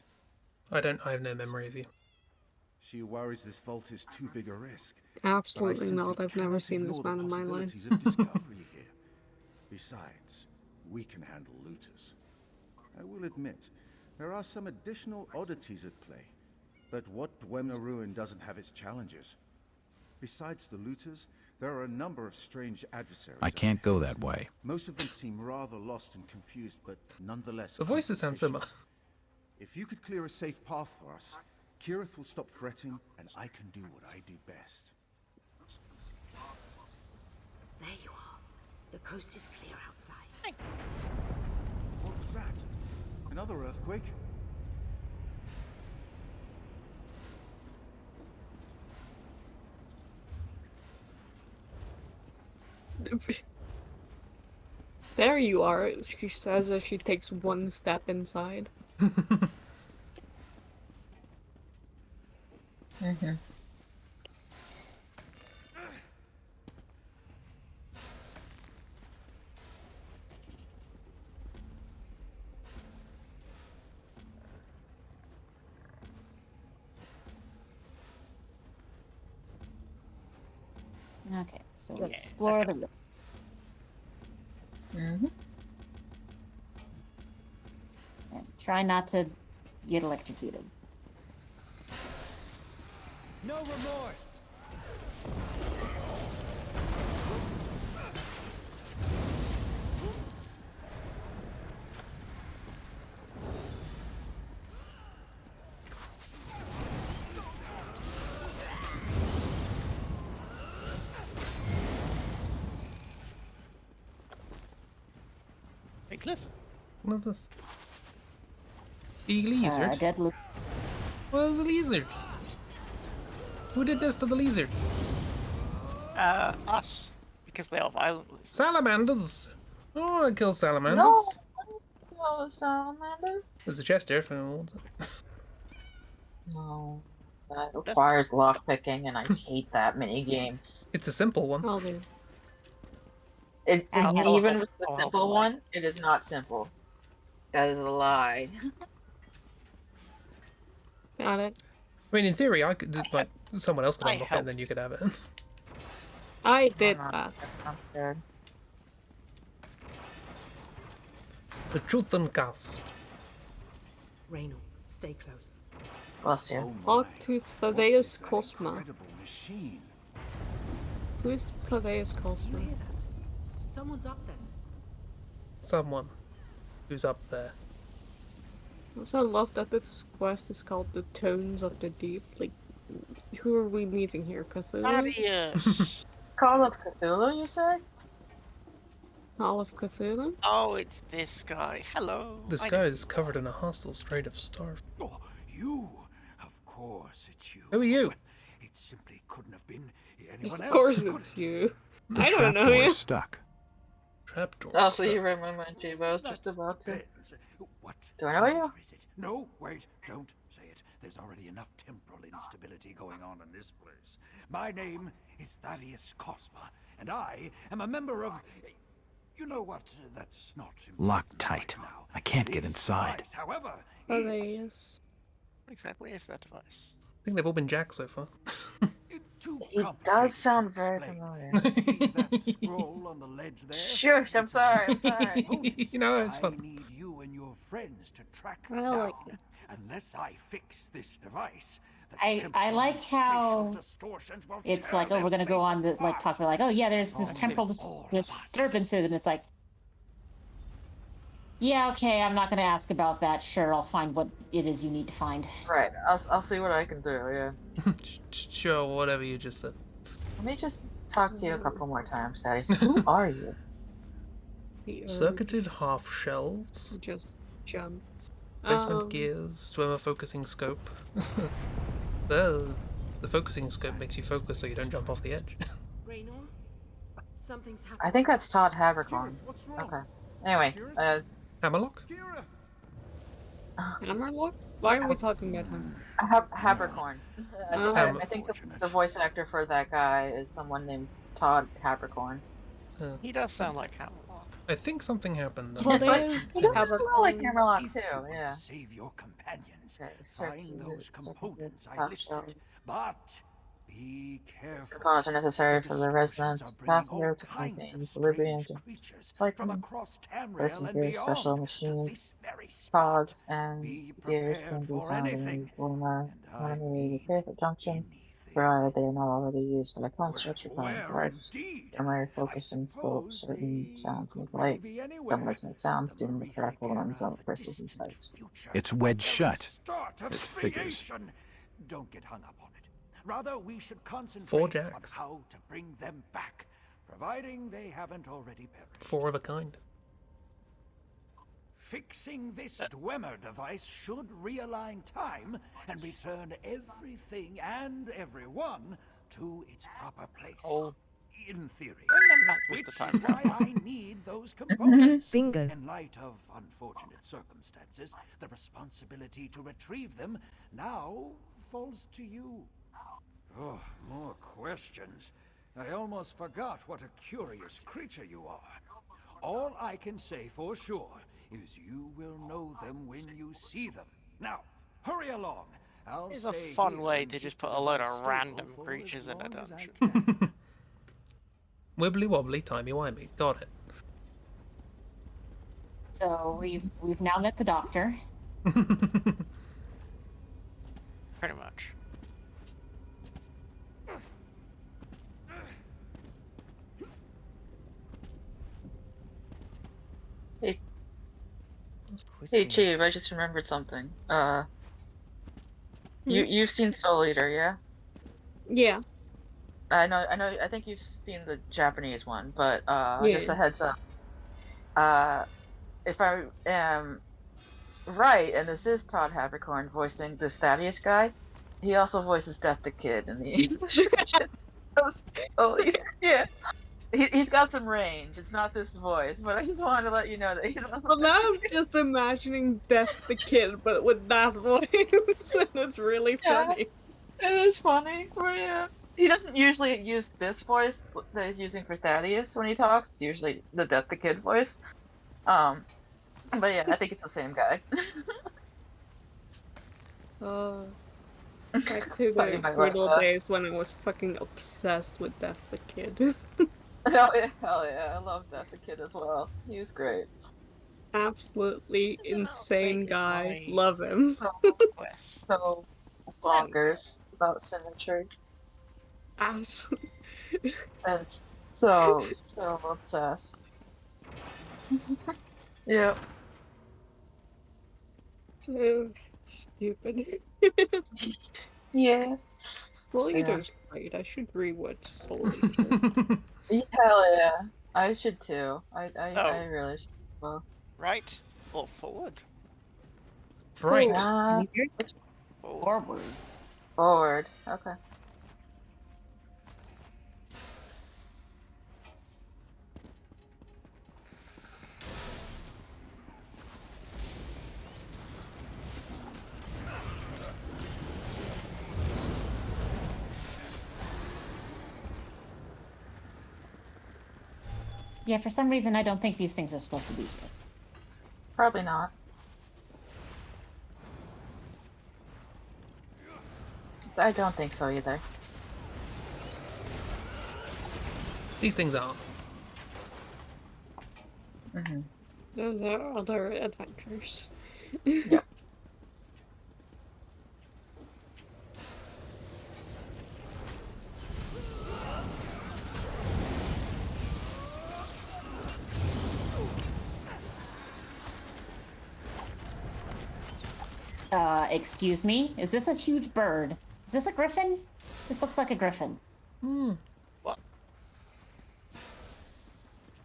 I have no memory of you. She worries this vault is too big a risk. Absolutely But I not. simply I've never cannot seen this ignore man the in my life. possibilities of discovery here. Besides, we can handle looters. I will admit, there are some additional oddities at play. But what Dwemer Ruin doesn't have its challenges. Besides the looters, there are a number of strange adversaries. I can't go that way. Most of them seem rather lost and confused, but nonetheless. The voices sound similar. If you could clear a safe path for us, Kirith will stop fretting, and I can do what I do best. There you are. The coast is clear outside. What was that? Another earthquake? There you are, she says as she takes one step inside. Mm-hmm. Okay, so we explore the room. Mm-hmm. And try not to get electrocuted. No remorse! Hey, listen. What is this? A lizard? Dead look. What is a lizard? Who did this to the lizard? Us. Because they are violent lizards. Salamanders! I don't want to kill salamanders. No. Oh, salamander? There's a chest here if anyone wants it. No. That requires lockpicking, and I hate that mini game. It's a simple one. I'll do. Even with the simple one, it is not simple. That is a lie. Got it. I mean, in theory, I could like someone else could unlock it, and then you could have it. I did that. I'm scared. The truth and cast. Raynor, stay close. Bless you. Arctooth Thaddeus Cosma. Incredible machine. Who's Thaddeus Cosma? You hear that? Someone's up there. Someone who's up there. Also, I love that this quest is called The Tones of the Deep. Like, who are we meeting here? Cthulhu? Call of Cthulhu, you said? Call of Cthulhu? Oh, it's this guy. Hello. This guy is covered in a hostile strait of starve. Oh, you! Of course it's you. Who are you? It simply couldn't have been anyone else. Of course could it's it? you. The I don't know trapdoor you. is stuck. Trapdoor. Oh, so you remember Chibo? I was just about to. What? Do I know you? Where is it? No, wait, don't say it. There's already enough temporal instability going on in this place. My name is Thaddeus Cosma, and I am a member of... You know what? That's not Locked tight. now. I can't get This inside. device, however, Thaddeus. What exactly is that device? I think they've all been jacked so far. It does sound very familiar. See that scroll on the ledge there? Shush, I'm sorry, I'm sorry. You know, it's I fun. need you and your friends to track I down. like it. Unless I fix this device, the I temporal like and spatial how distortions will it's tear like, oh, we're this gonna go place on this, like, talk about, like, oh, yeah, there's this Oh, temporal with all of us. disturbances, and it's like, yeah, okay, I'm not gonna ask about that. Sure, I'll find what it is you need to find. Right, I'll see what I can do, yeah. Sure, whatever you just said. Let me just talk to you a couple more times, Daddy. So who are you? The Circuited half shells. Just jump. Placement gears. Swimmer focusing scope. the focusing scope makes you focus so you don't jump off the edge. Raynor, something's happened. I think that's Todd Havercorn. Okay. Anyway, Hammerlock? Hammerlock? Why are we talking about him? Havercorn. I think the voice actor for that guy is someone named Todd Havercorn. He does sound like Hammerlock. I think something happened. He does smell like Hammerlock too, yeah. Save your companions. Okay, Find those components I listed. But be careful. Components are necessary for the residents' passenger to maintain equilibrium. Cycling, placement gears, special machines, cogs, and gears can be found in the former economy repair junction. Provided they are not already used for the construction parts. Primary focus and scope, certain sounds make light. Some words make sounds, due to the correct ones of precision sites. It's wedged shut. Start of It figures. creation. Don't get hung up on it. Rather, we should 4 concentrate on jacks. how to bring them back, providing they haven't already perished. 4 of a kind. Fixing this Dwemer device should realign time and return everything and everyone to its proper place. Oh. In theory. Bring them back, Which Mr. is Time. why I need those components. Bingo. In light of unfortunate circumstances, the responsibility to retrieve them now falls to you. Oh, more questions. I almost forgot what a curious creature you are. All I can say for sure is you will know them when you see them. Now, hurry along. It's a fun way to just put a load of random creatures in a dungeon. Wibbly wobbly, timey wimey. Got it. So we've now met the doctor. Pretty much. Hey Chief, I just remembered something. You've seen Soul Eater, yeah? Yeah. I think you've seen the Japanese one, but Yeah. just a heads up. If I am right, and this is Todd Havercorn voicing this Thaddeus guy, he also voices Death the Kid in the English version of Soul Eater. Yeah. He's got some range. It's not this voice, but I just wanted to let you know that he's. Well, now I'm just imagining Death the Kid, but with that voice, and it's really funny. It is funny. But yeah, he doesn't usually use this voice that he's using for Thaddeus when he talks. It's usually the Death the Kid voice. But yeah, I think it's the same guy. Back to Thought you the might good like old that. days when I was fucking obsessed with Death the Kid. Hell yeah, I love Death the Kid as well. He was great. Absolutely insane guy. Love him. So bonkers about symmetry. Ass. And so obsessed. Yep. So stupid. Yeah. Soul Yeah. Eater's great. I should rewatch Soul Eater. Hell yeah. I should too. I really should. Well. Right or forward? Right. Forward. Forward. Okay. Yeah, for some reason I don't think these things are supposed to be here. Probably not. I don't think so either. These things are. Mm-hmm. Those are other adventures. Yep. Excuse me? Is this a huge bird? Is this a griffin? This looks like a griffin. What?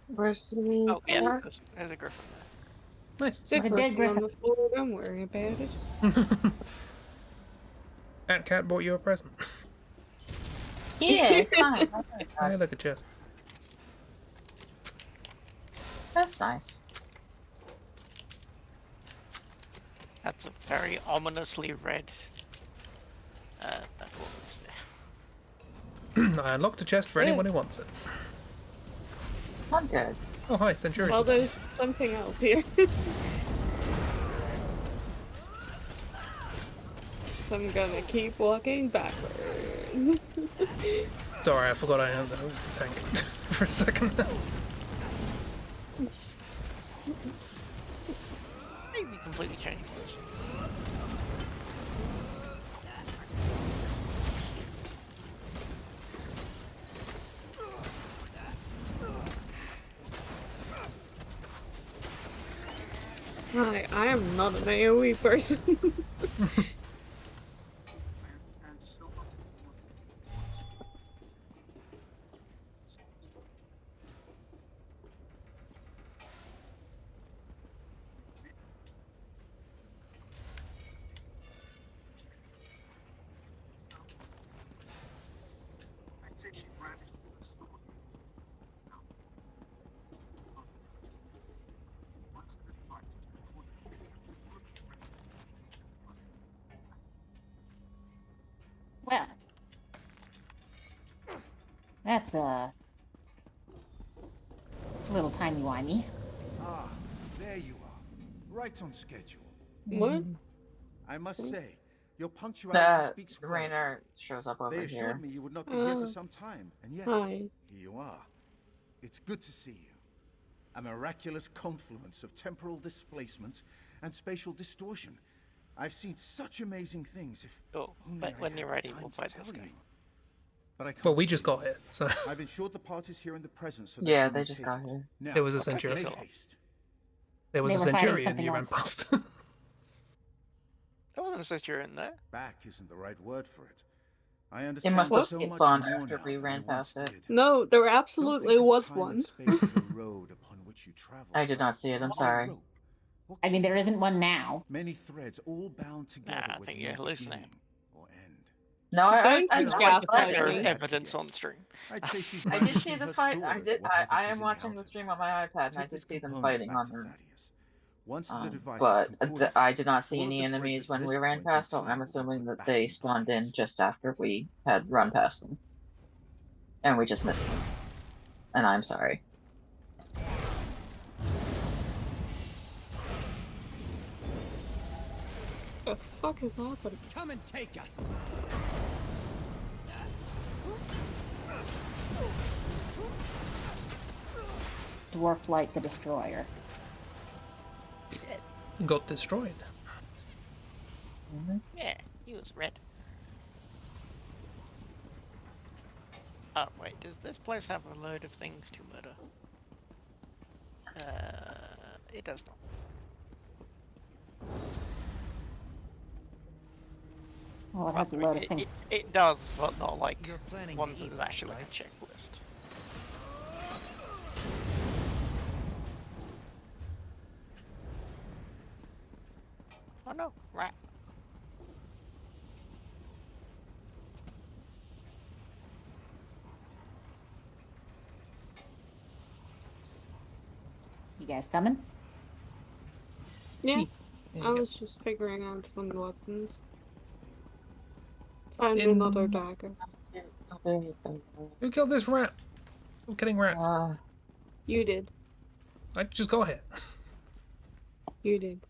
Where's the Oh, yeah, there's a griffin there. Nice. There's a dead griffin on the floor, don't worry about it. Aunt Cat bought you a present. Yeah, it's fine. Yeah, look at chest. That's nice. That's a very ominously red. I unlocked a chest for anyone who wants it. I'm good. Oh, hi, Centurion. Well, there's something else here. So I'm gonna keep walking backwards. Sorry, I forgot I was the tank for a second. Maybe completely changed position. Hi, I am not an AoE person. Well, that's a little timey wimey. Ah, there you are. Right on schedule. What? I must say, your punctuality speaks well. Rainer shows up over They here. assured me you would not be here for some time, and yet Hi. here you are. It's good to see you. A miraculous confluence of temporal displacement and spatial distortion. I've seen such amazing things. If only but I when had you're the ready, time we'll to fight tell this guy. you. But I can't Well, we see just you. got here, so. I've ensured the parties here in the presence. So that Yeah, you they may just take got it. here. Now, There was a make centurion. haste. There was They a were fighting centurion something you ran else. past. There wasn't a centurion there. Back isn't the right word for it. I It understand must have so much spawned more after now we than ran I once past it. did. No, there Don't absolutely think of was time and one. space as the road upon which you travel. I did not see it. I'm But sorry. a rope. What I mean, there isn't one now. Many threads all bound together Nah, I with think no you're hallucinating. beginning or end. No, Don't I you know. gaslight There's me. evidence on stream. I'd say she's I did see brandishing the her fight. sword at whatever I she's am watching the encountered. stream on my iPad, and I Take this did see them component fighting back on to there. Thaddeus. Once the device is But concordant, I did not see all of any the threads enemies at when this we ran point in past, so time I'm will assuming put that back they in spawned place. in just after we had run past them. And we just missed them. And I'm sorry. The fuck is happening? Come and take us. Dwarf Light the Destroyer. Got destroyed. Yeah, he was red. Oh wait, does this place have a load of things to murder? It does not. Well, it has a load of things. It does, but not like ones that is actually like a checklist. Oh no, rat. You guys coming? Yeah. There I you go. was just figuring out some weapons. Found In- another dagger. Who killed this rat? I'm killing rats. You did. Just go ahead. You did.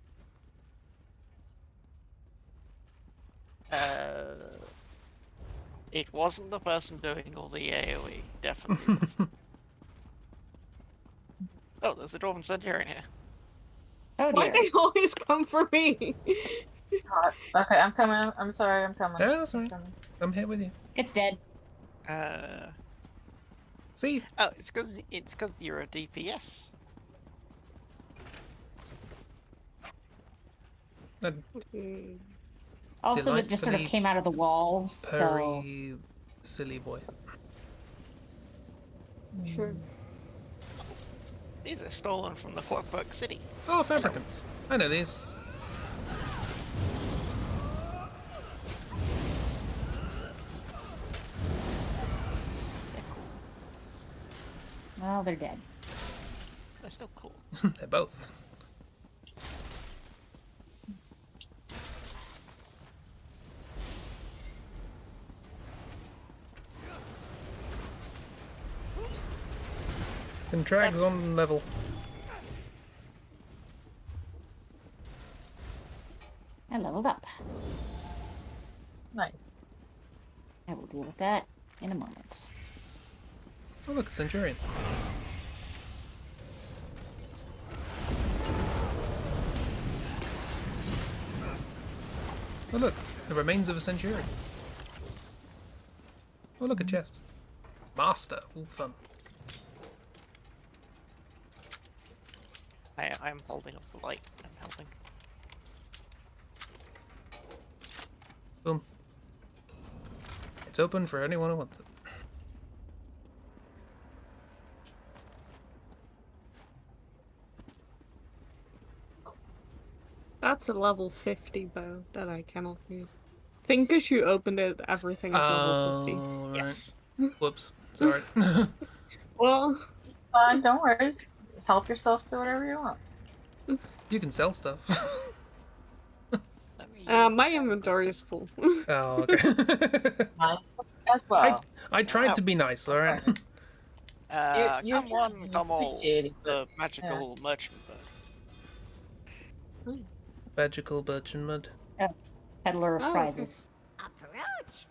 It wasn't the person doing all the AoE, definitely wasn't. Oh, there's a Dwarven Centurion here. Oh Why dear. they always come for me? Okay, I'm coming. I'm sorry, I'm coming. Yeah, that's right. I'm here with you. It's dead. See? Oh, it's because you're a DPS. Also, it just sort of Delightfully came out of the wall, so... Purry, silly boy. Sure. These are stolen from the Clockwork City. Oh, fabricants. I know these. Well, they're dead. They're still cool. They're both. And drags on level. I leveled up. Nice. I will deal with that in a moment. Oh look, a centurion. Oh look, the remains of a centurion. Oh look, a chest. Master. Ooh, fun. I'm holding up the light. I'm helping. Boom. It's open for anyone who wants it. That's a level 50 bow that I cannot use. I think as you opened it, everything is level 50. Right. Yes. Whoops. Sorry. Well, Fine, don't worry. Help yourself to whatever you want. You can sell stuff. my inventory is full. Oh, okay. Mine as well. I tried to be nice, alright? You're Come one, come all. appreciated, The magical merchant bird. Magical birch and mud. Peddler of Oh, prizes. Approach,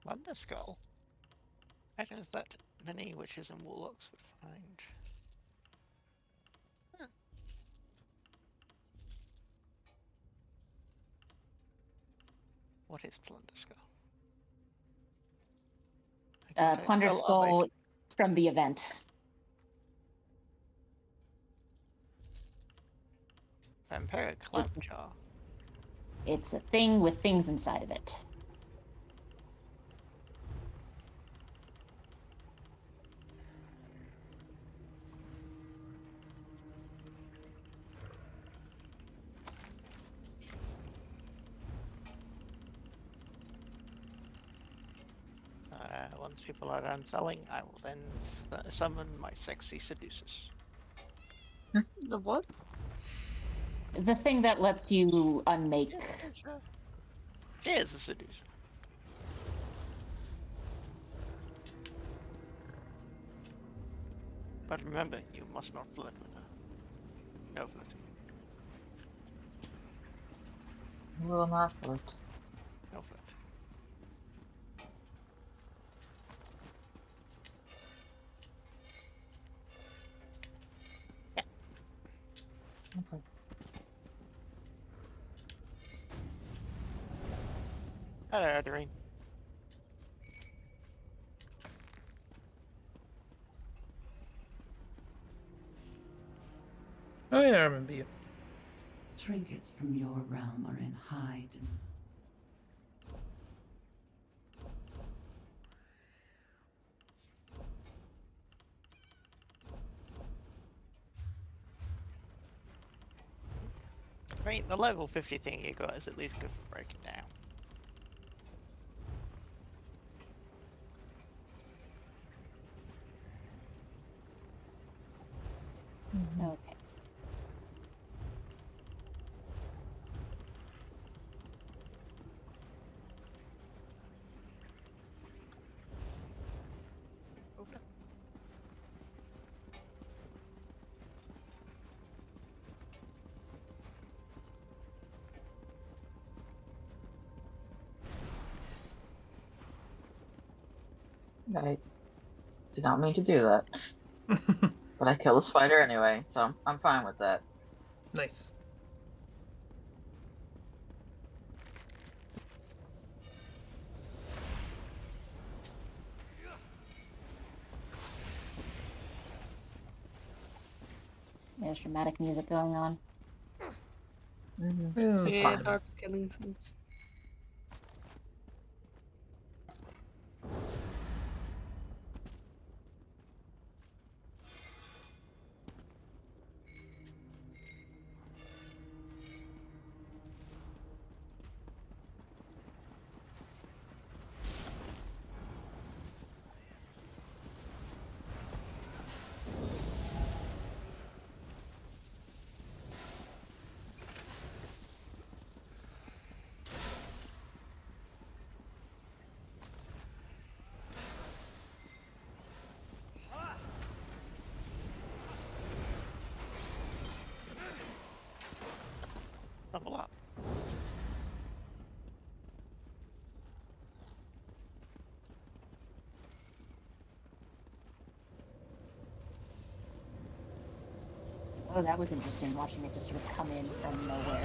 Wonder Skull. Items that many witches and warlocks would find. Huh. What is Plunder Skull? Plunder a lot of Skull from the event. Vampiric Clapjaw. It's a thing with things inside of it. Once people are done selling, I will then summon my sexy seducers. The what? The thing that lets you unmake. She is a seducer. But remember, you must not flirt with her. No flirting. Will not flirt. No flirt. Okay. Hello, Adrien. Oh yeah, I remember you. Trinkets from your realm are in high demand. I mean, the level 50 thing you got is at least good for breaking down. Okay. I did not mean to do that. But I killed a spider anyway, so I'm fine with that. Nice. There's dramatic music going on. Yeah, that's Yeah, fine. Dark's killing things. Level up. Oh, that was interesting, watching it just sort of come in from nowhere.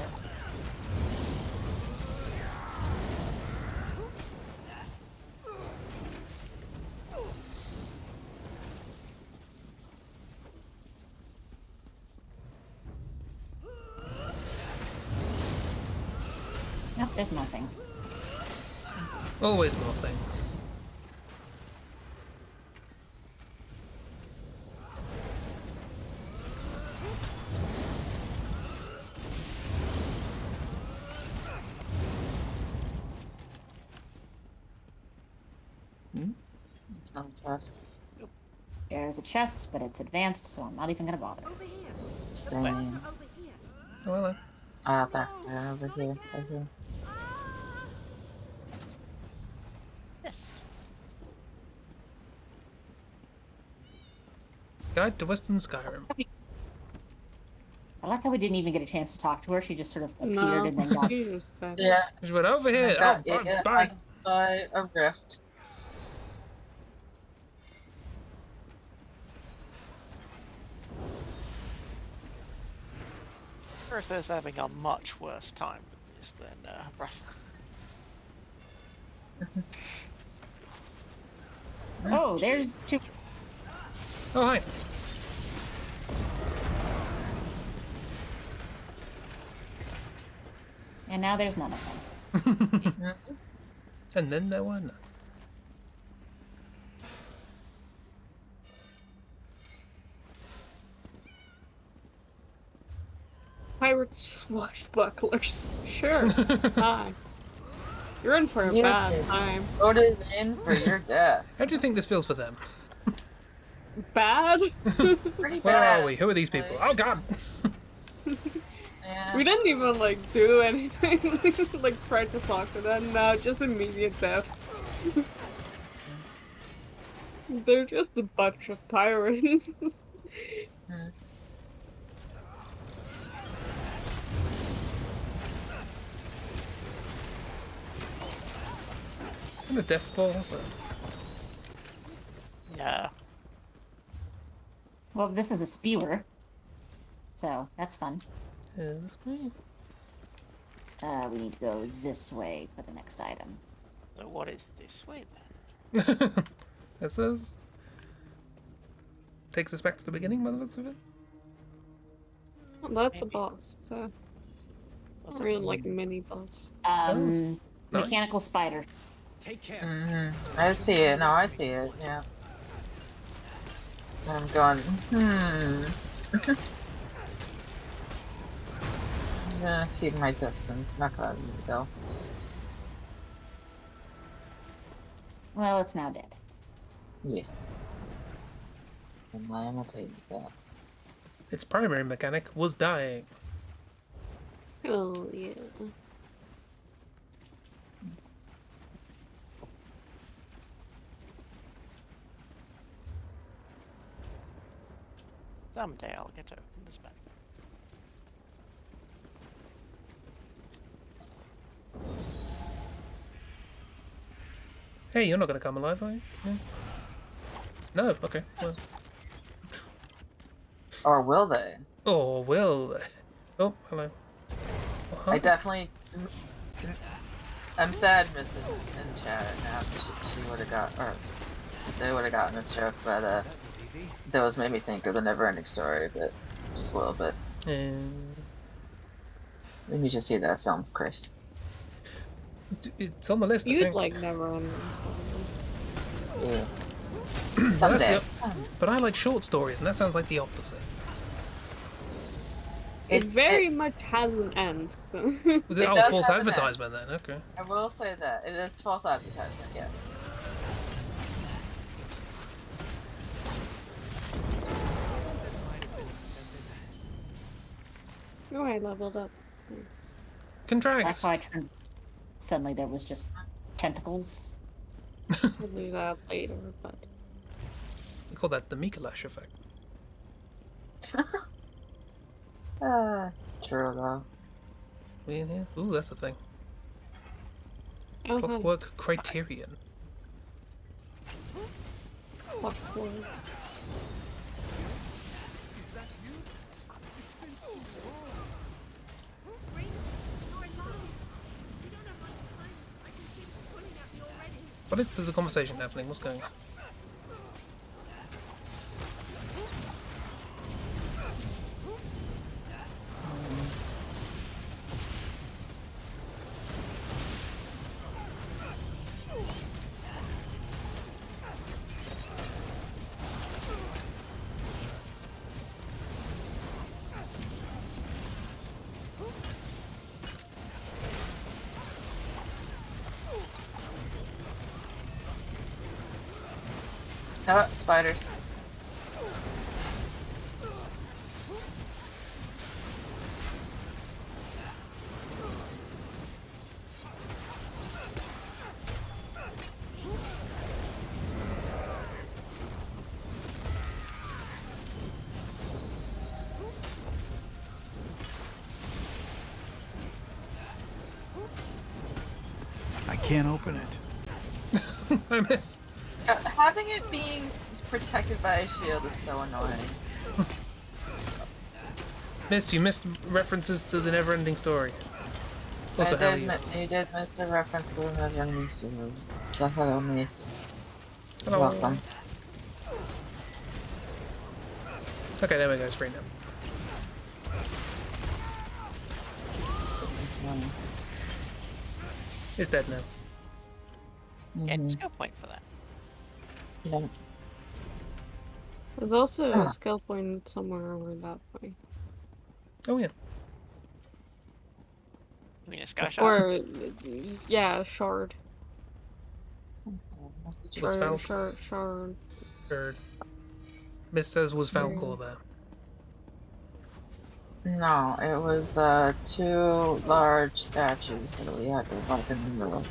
Nope, there's more things. Always more things. It's not a chest. There's a chest, but it's advanced, so I'm not even gonna bother. Same. Oh, hello. Back there, over here, over here. Yes. Guide to Western Skyrim. I like how we didn't even get a chance to talk to her. She just sort of appeared No, and then got. he was fat. Yeah. She went over here. I Oh, got bye. by a rift. Eartha's having a much worse time with this than Breath. Oh, there's two. Oh, hi. And now there's none of them. And then there were none. Pirate swashbucklers. Sure. Hi. You're in for a You bad time. voted in for your death. How do you think this feels for them? Bad? Pretty Where bad. are we? Who are these people? Oh god! Yeah. We didn't even like do anything. Like try to talk to them. No, just immediate death. They're just a bunch of pirates. And a death claw, what's that? Yeah. Well, this is a spewer. So, that's fun. Yeah, that's me. We need to go this way for the next item. So what is this way then? It says... Takes us back to the beginning by the looks of it. Well, that's a boss, so... Or in like mini boss. Nice. Mechanical spider. Take care. I see it. No, I see it. Yeah. I'm going. I'm gonna keep my distance. Not gonna let me go. Well, it's now dead. Yes. And I am okay with that. Its primary mechanic was dying. Oh, yeah. Someday I'll get to open this back. Hey, you're not gonna come alive, are you? Yeah. No, okay. Well. Or will they? Oh, will they? Oh, hello. Uh-huh. I definitely. I'm sad Mrs. in chat now. She would have got, or they would have gotten this joke, but those made me think of the never-ending story, but just a little bit. We need to see that film, Chris. It's on the list. You'd I think. like never ending Yeah. Well, Someday. but I like short stories, and that sounds like the opposite. It very much has an end. Was it, It oh, does false have an advertisement then? Okay. I will say that it is false advertisement. Yes. Oh, I leveled up. Nice. Contracts. That's how I turned. Suddenly there was just tentacles. We'll do that later, but... We call that the Mikalash effect. True though. We in here? Ooh, that's the thing. Oh, Clockwork Criterion. Clockwork. What is, there's a conversation happening, what's going on? Oh, spiders. I can't open it. I miss. Having it being protected by a shield is so annoying. Miss, you missed references to the never-ending story. Also, hell yeah. You did miss the reference to the never-ending story. So hello, miss. Hello. Welcome. Okay, there we go. It's free now. It's dead now. Yeah, skill point for that. Yeah. There's also a skill point somewhere over that way. Oh yeah. You mean a sky shard? Or, yeah, shard. Shard. Miss says was Falcor there. No, it was 2 large statues that we had to fight in the middle.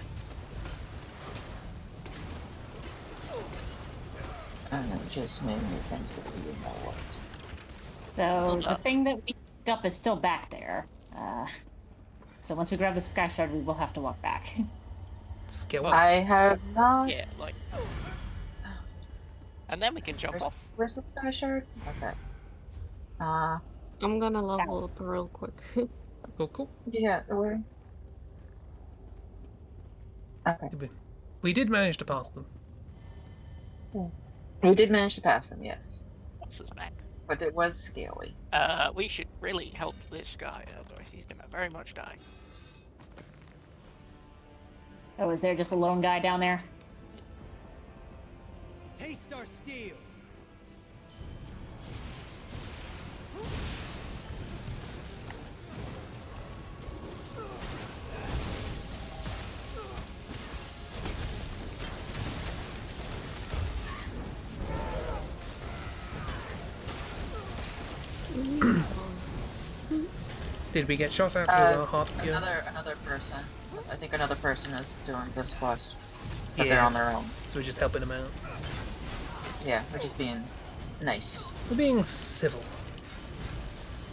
And it just made me think that we didn't know what. So the thing that we picked up is still back there. So once we grab the sky shard, we will have to walk back. Skill. I have not. Yeah, like. And then we can jump off. Where's the sky shard? Okay. I'm gonna level up real quick. Cool. Yeah, where? Okay. We did manage to pass them. We did manage to pass them, yes. What's his back? But it was scaly. We should really help this guy, otherwise he's gonna very much die. Oh, is there just a lone guy down there? Taste our steel. Did we get shot at with our heart? Another person. I think another person is doing this quest. But Yeah. they're on their own. So we're just helping them out. Yeah, we're just being nice. We're being civil.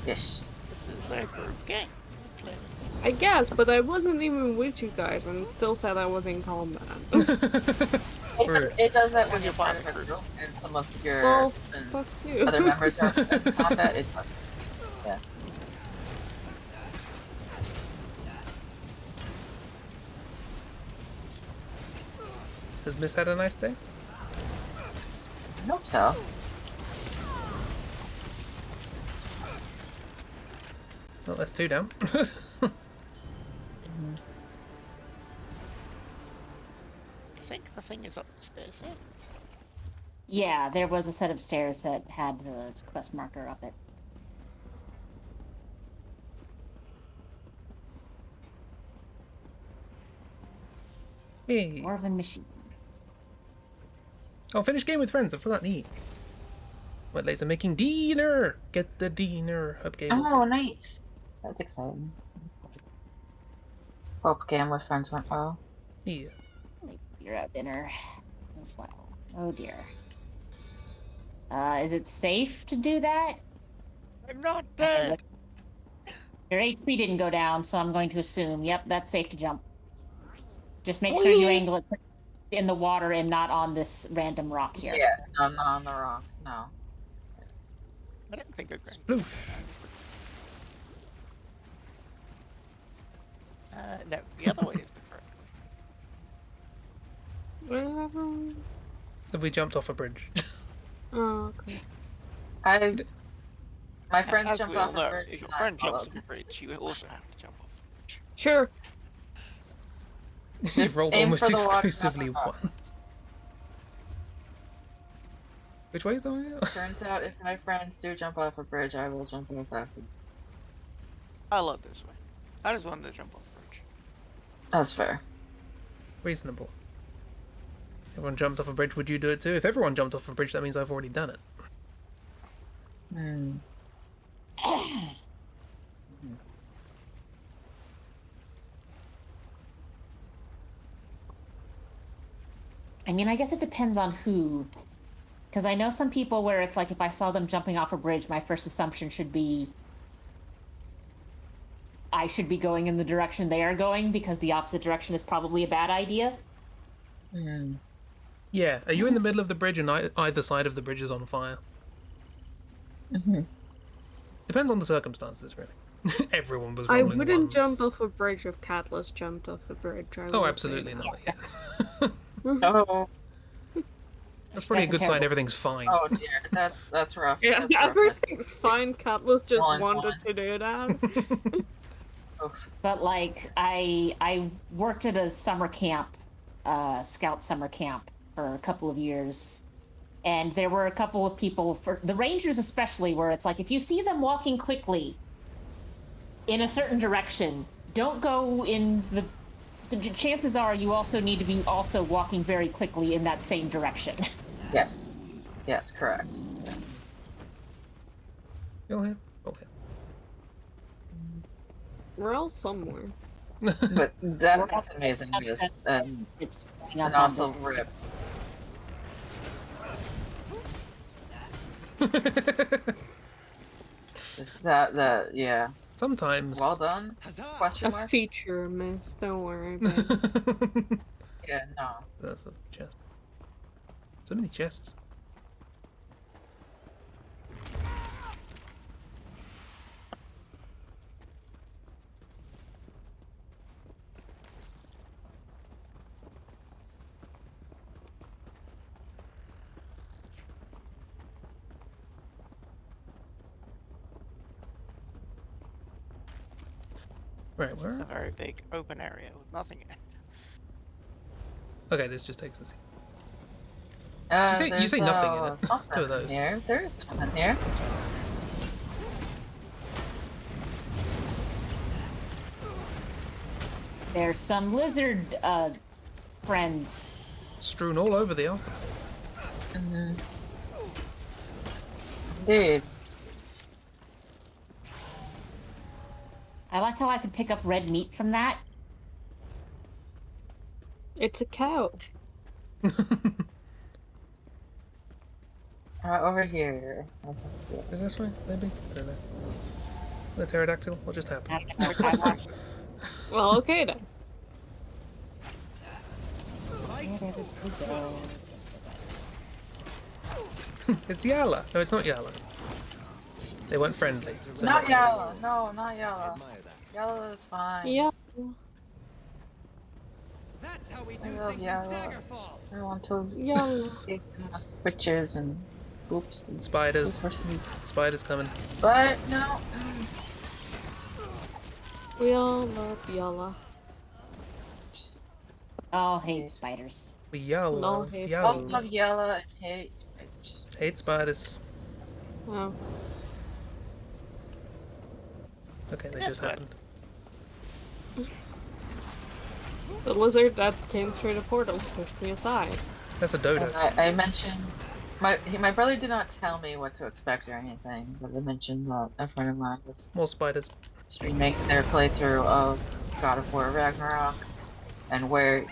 Yes. This is their group game. I guess, but I wasn't even with you guys and still said I was in combat. It does that when you're part of a group and some of your fuck you. other members are in combat. It does. Yeah. Has Miss had a nice day? I hope so. Well, that's 2 down. I think the thing is up the stairs here. Yeah, there was a set of stairs that had the quest marker up it. Hey. Dwarven machine. Oh, finish game with friends. I forgot neat. What laser making dinner? Get the dinner. Hub game. Oh, nice. That's exciting. That's good. Hope game with friends went well. Yeah. You're at dinner as well. Oh dear. Is it safe to do that? I'm not dead. Your HP didn't go down, so I'm going to assume, yep, that's safe to jump. Just make sure you angle it in the water and not on this random rock here. Yeah, no, not on the rocks, no. I don't think it's Sploosh. No, the other way is the correct Whatever. Have we jumped off a bridge? Oh, okay. My friends As jumped we all off know, the bridge. if your and I friend jumps followed. off a bridge, you also have to jump off the bridge. Sure. You've rolled aim almost for the water, not the exclusively rock. once. Which way is the way out? Turns out if my friends do jump off a bridge, I will jump off after. I love this way. I just wanted to jump off the bridge. That's fair. Reasonable. Everyone jumped off a bridge, would you do it too? If everyone jumped off a bridge, that means I've already done it. Hmm. I mean, I guess it depends on who. Because I know some people where it's like if I saw them jumping off a bridge, my first assumption should be I should be going in the direction they are going because the opposite direction is probably a bad idea. Hmm. Yeah, are you in the middle of the bridge and either side of the bridge is on fire? Mm-hmm. Depends on the circumstances, really. Everyone was I rolling wouldn't ones. jump off a bridge if Catalyst jumped off a bridge. I Oh, will absolutely say not. that. Yeah. Oh. That's probably a good sign. terrible. Everything's fine. Oh dear, that's rough. Yeah, That's rough. everything's fine. Cutlass just One, wanted to do that. But like, I worked at a summer camp, scout summer camp for a couple of years, and there were a couple of people, for the Rangers especially, where it's like, if you see them walking quickly in a certain direction, don't go in the chances are you also need to be also walking very quickly in that same direction. Yes. Yes, correct. Yeah. Go ahead. Go ahead. We're all somewhere. But that's amazing news. It's and also rip. Just that, yeah. Sometimes. Well done? Question A mark? feature, miss. Don't worry about it. Yeah, no. That's a chest. So many chests. Right, This where? is a very big open area with nothing in it. Okay, this just takes us. You say There's, nothing in it. something Two of those. Here. There's something here. There's some lizard friends. Strewn all over the office. Mm-hmm. Indeed. I like how I could pick up red meat from that. It's a cow. Over here. Is this way? Maybe? I don't know. The pterodactyl? What just happened? Well, okay then. It's Yala. No, it's not Yala. They weren't friendly. So Not yellow. No, not yellow. Yellow is fine. Yeah. That's how we do things in Daggerfall. I want to take witches and oops. And spiders. Spiders coming. But no. We all love Yala. All hate spiders. We all love All Yala. love yellow and hate spiders. Hate spiders. Oh. Okay, they just happened. The lizard that came through the portals pushed me aside. That's a dodo. I mentioned my brother did not tell me what to expect or anything, but I mentioned that a friend of mine was more spiders streaming their playthrough of God of War Ragnarok, and where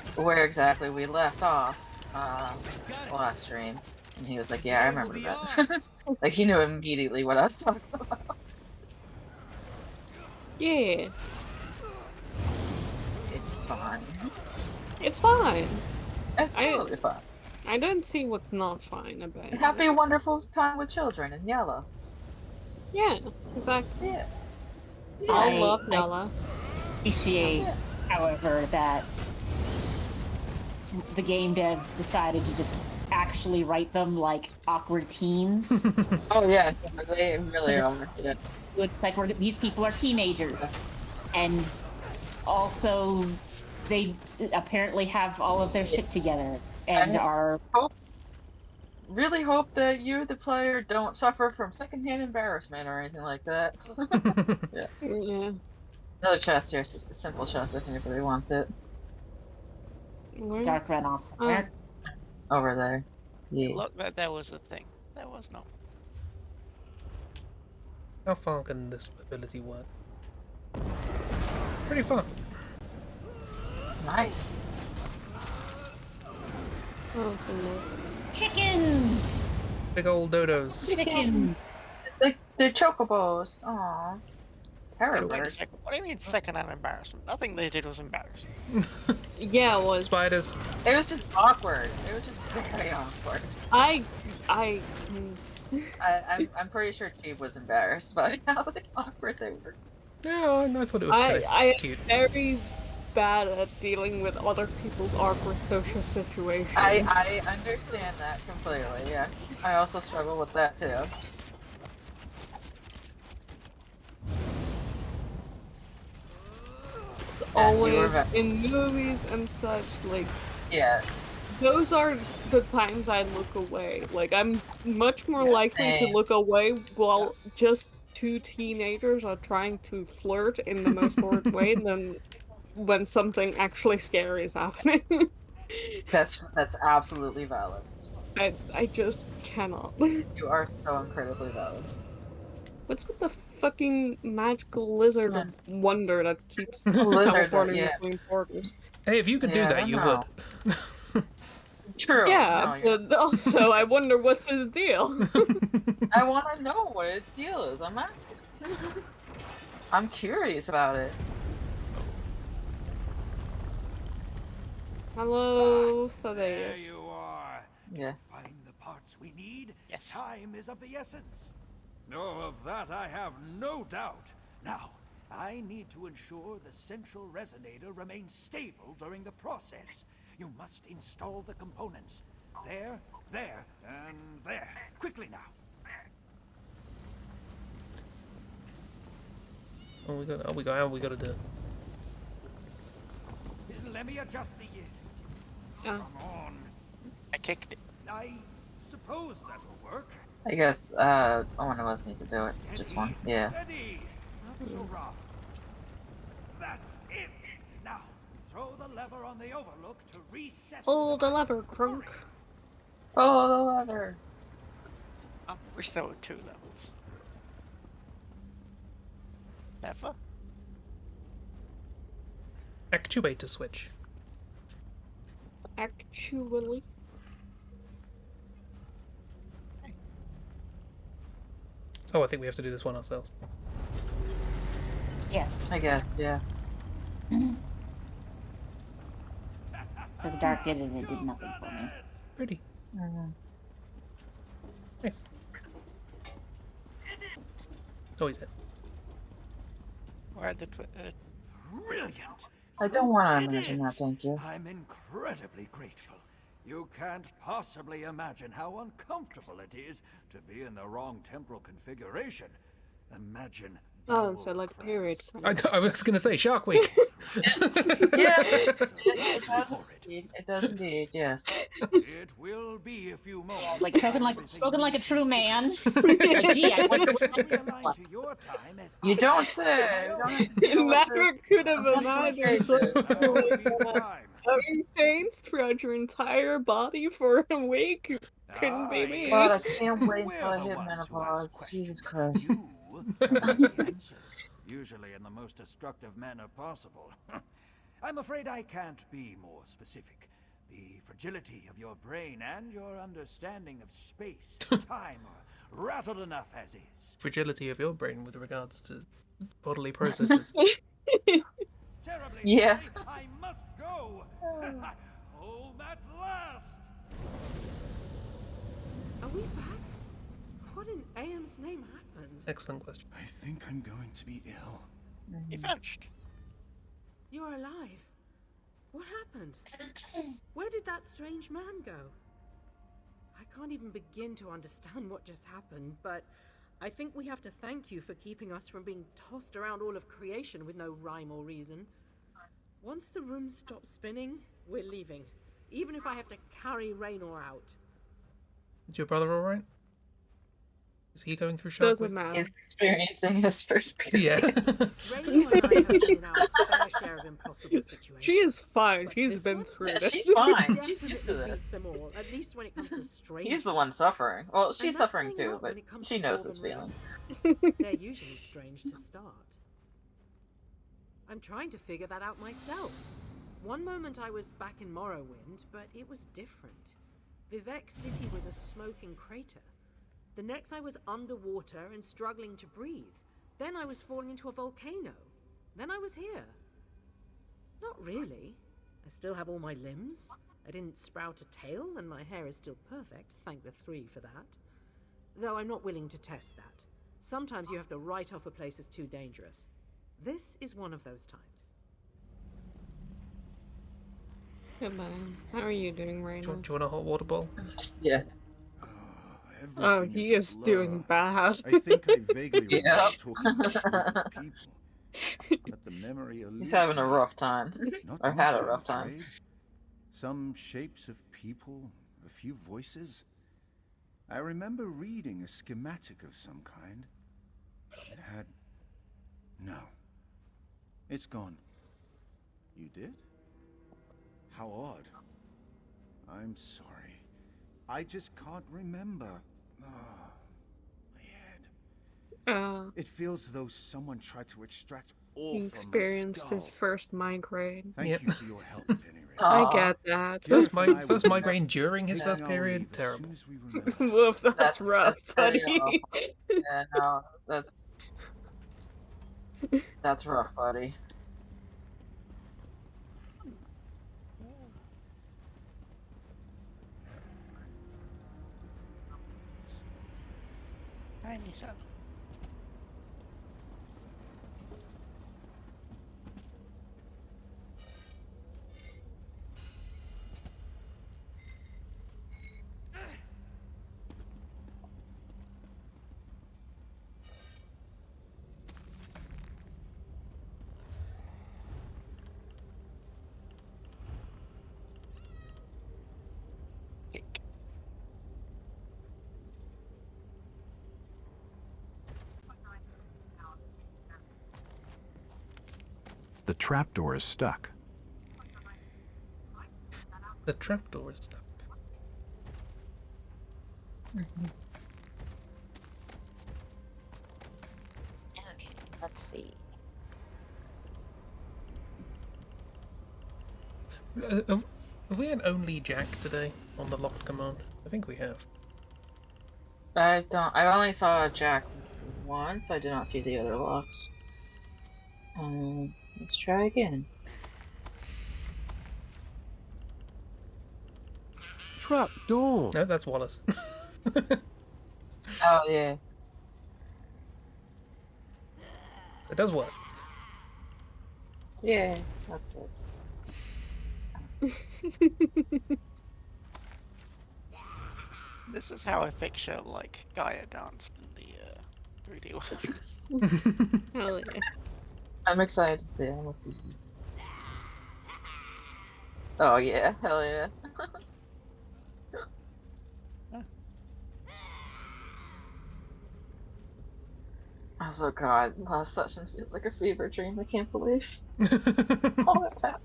exactly we left off last stream, and he was like, "Yeah, I remember that." Like he knew immediately what I was talking about. Yeah. It's fine. It's fine. It's totally fine. I don't see what's not fine about it. Happy, wonderful time with children in yellow. Yeah, exactly. Yeah. I love Nella. Appreciate, however, that the game devs decided to just actually write them like awkward teens. Oh yeah, they really are. Yeah. It's like these people are teenagers, and also they apparently have all of their shit together and really hope that you, the player, don't suffer from secondhand embarrassment or anything like that. Yeah. Yeah. Another chest here, just a simple chest if anybody wants it. Where? Dark runoff somewhere. Over there. Yeah. Look, that was the thing. There was no. How far can this ability work? Pretty far. Nice. Oh, chickens! Big old dodos. Chickens! They're chocobos. Aww. Terrible. Wait a second. What do you mean second-hand embarrassment? Nothing they did was embarrassing. Yeah, it was. Spiders. It was just awkward. It was just very awkward. I'm pretty sure Steve was embarrassed by how awkward they were. Yeah, I thought it was kind of cute. Very, bad at dealing with other people's awkward social situations. I understand that completely, yeah. I also struggle with that too. Always in movies and such, like, yeah, those are the times I look away. Like, I'm much more likely to look away while just two teenagers are trying to flirt in the most horrid way than when something actually scary is happening. That's absolutely valid. I just cannot. You are so incredibly valid. What's with the fucking magical lizard of wonder that keeps Lizard, teleporting yeah. between portals? Hey, if you could do that, you would. True. Yeah, No, but also I wonder what's his deal. I want to know what its deal is. I'm asking. I'm curious about it. Hello, There Thaddeus. you are. Yeah. Find the parts we need. Yes. Time is of the essence. No, of that I have no doubt. Now, I need to ensure the central resonator remains stable during the process. You must install the components. There, there, and there. Quickly now. We gotta do it. Let me adjust the... Oh. Come on. I kicked it. I suppose that'll work. I guess one of us needs to do it. Just one. Yeah. Steady. Not so rough. That's it. Now, throw the lever on the overlook to reset. Pull the lever, Crunk. Oh, the lever. I wish there were 2 levels. Never? Actuator switch. Actually. Oh, I think we have to do this one ourselves. Yes. I guess, yeah. Because Dark did it, it did nothing for me. Pretty. Nice. Oh, he's hit. Where did Brilliant. I don't want to You did imagine it. that, thank you. I'm incredibly grateful. You can't possibly imagine how uncomfortable it is to be in the wrong temporal configuration. Imagine. Oh, so like period. I was gonna say Shark Week. Yeah, it does indeed. It does indeed, yes. It will be a few moments. Like spoken like a true man. Like, gee, I wonder what to your time as You don't say. You don't have to deal with Never this. could have imagined something That'll like be that. time. Having pains throughout your entire body for a week couldn't be me. God, I can't wait We're until I the hit ones who ask menopause. questions. Jesus Christ. You provide the answers, usually in the most destructive manner possible. I'm afraid I can't be more specific. The fragility of your brain and your understanding of space and time are rattled enough as is. Fragility of your brain with regards to bodily processes. Terribly Yeah. sorry, I must go. Home at last. Are we back? What in AM's name happened? Excellent question. I think I'm going to be ill. he vanished? You're alive. What happened? Where did that strange man go? I can't even begin to understand what just happened, but I think we have to thank you for keeping us from being tossed around all of creation with no rhyme or reason. Once the room stops spinning, we're leaving. Even if I have to carry Raynor out. Is your brother alright? Is he going through Shark Doesn't Week? matter. He's experiencing his first period. Yeah. Raynor and I have been in our fair share of impossible situations. She is fine. But She's this been one? through Yeah, this. she's fine. She's Definitely used to this. beats them all, at least when it comes to strangers. He's the one suffering. Well, And she's that's suffering saying a too, lot but when it comes she to knows dwarven this feeling. races. They're usually strange to start. I'm trying to figure that out myself. One moment I was back in Morrowind, but it was different. Vivek City was a smoking crater. The next I was underwater and struggling to breathe. Then I was falling into a volcano. Then I was here. Not really. I still have all my limbs. I didn't sprout a tail, and my hair is still perfect, thank the 3 for that. Though I'm not willing to test that. Sometimes you have to write off a place as too dangerous. This is one of those times. Hey man, how are you doing right now? Do you want a hot water bowl? Yeah. Oh, he is doing bad. I think I vaguely remember Yep. talking to shaped people, but the memory eludes He's having a me. rough time. Not Or had much, a I'm rough time. afraid. Some shapes of people, a few voices. I remember reading a schematic of some kind. It had... No. It's gone. You did? How odd. I'm sorry. I just can't remember. Ah, my head. It feels as though someone tried to extract all He from my experienced skull. his first migraine. Thank you for your help, at any rate. I get that. First migraine during his first period? Terrible. Woof, that's rough, very buddy. rough. Yeah, no, that's rough, buddy. Hi, Misa. The trapdoor is stuck. The trapdoor is stuck. Okay, let's see. Have we had only Jack today on the locked command? I think we have. I only saw Jack once. I did not see the other locks. Let's try again. Trapdoor. No, that's Wallace. Oh yeah. It does work. Yeah, that's it. This is how I picture like Gaia dance in the 3D world. Hell yeah. I'm excited to see it. I want to see this. Oh yeah, hell yeah. Also, God, last session feels like a fever dream. I can't believe all of that.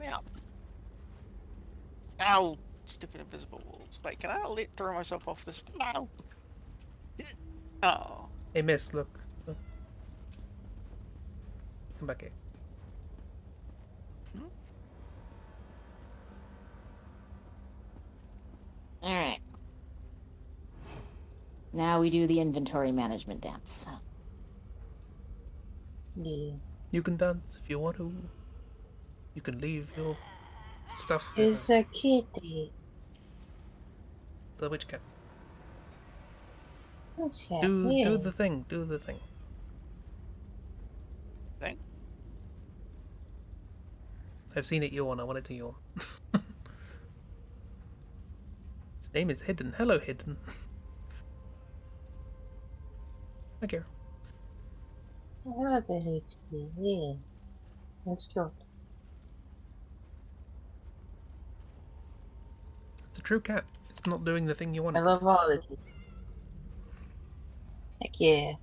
Yeah. Ow! Stupid invisible walls. Wait, can I throw myself off this? No! Oh. Hey, miss, look. Look. Come back here. Alright. Now we do the inventory management dance. Yeah. You can dance if you want to. You can leave your stuff. It's a kitty. The witch cat. Witch cat. Do the thing. Do the thing. Thing? I've seen it yawn. I want it to yawn. His name is Hidden. Hello, Hidden. Hi, Kira. Oh, very cute. Yeah. That's cute. It's a true cat. It's not doing the thing you want. I love all of you. Heck yeah.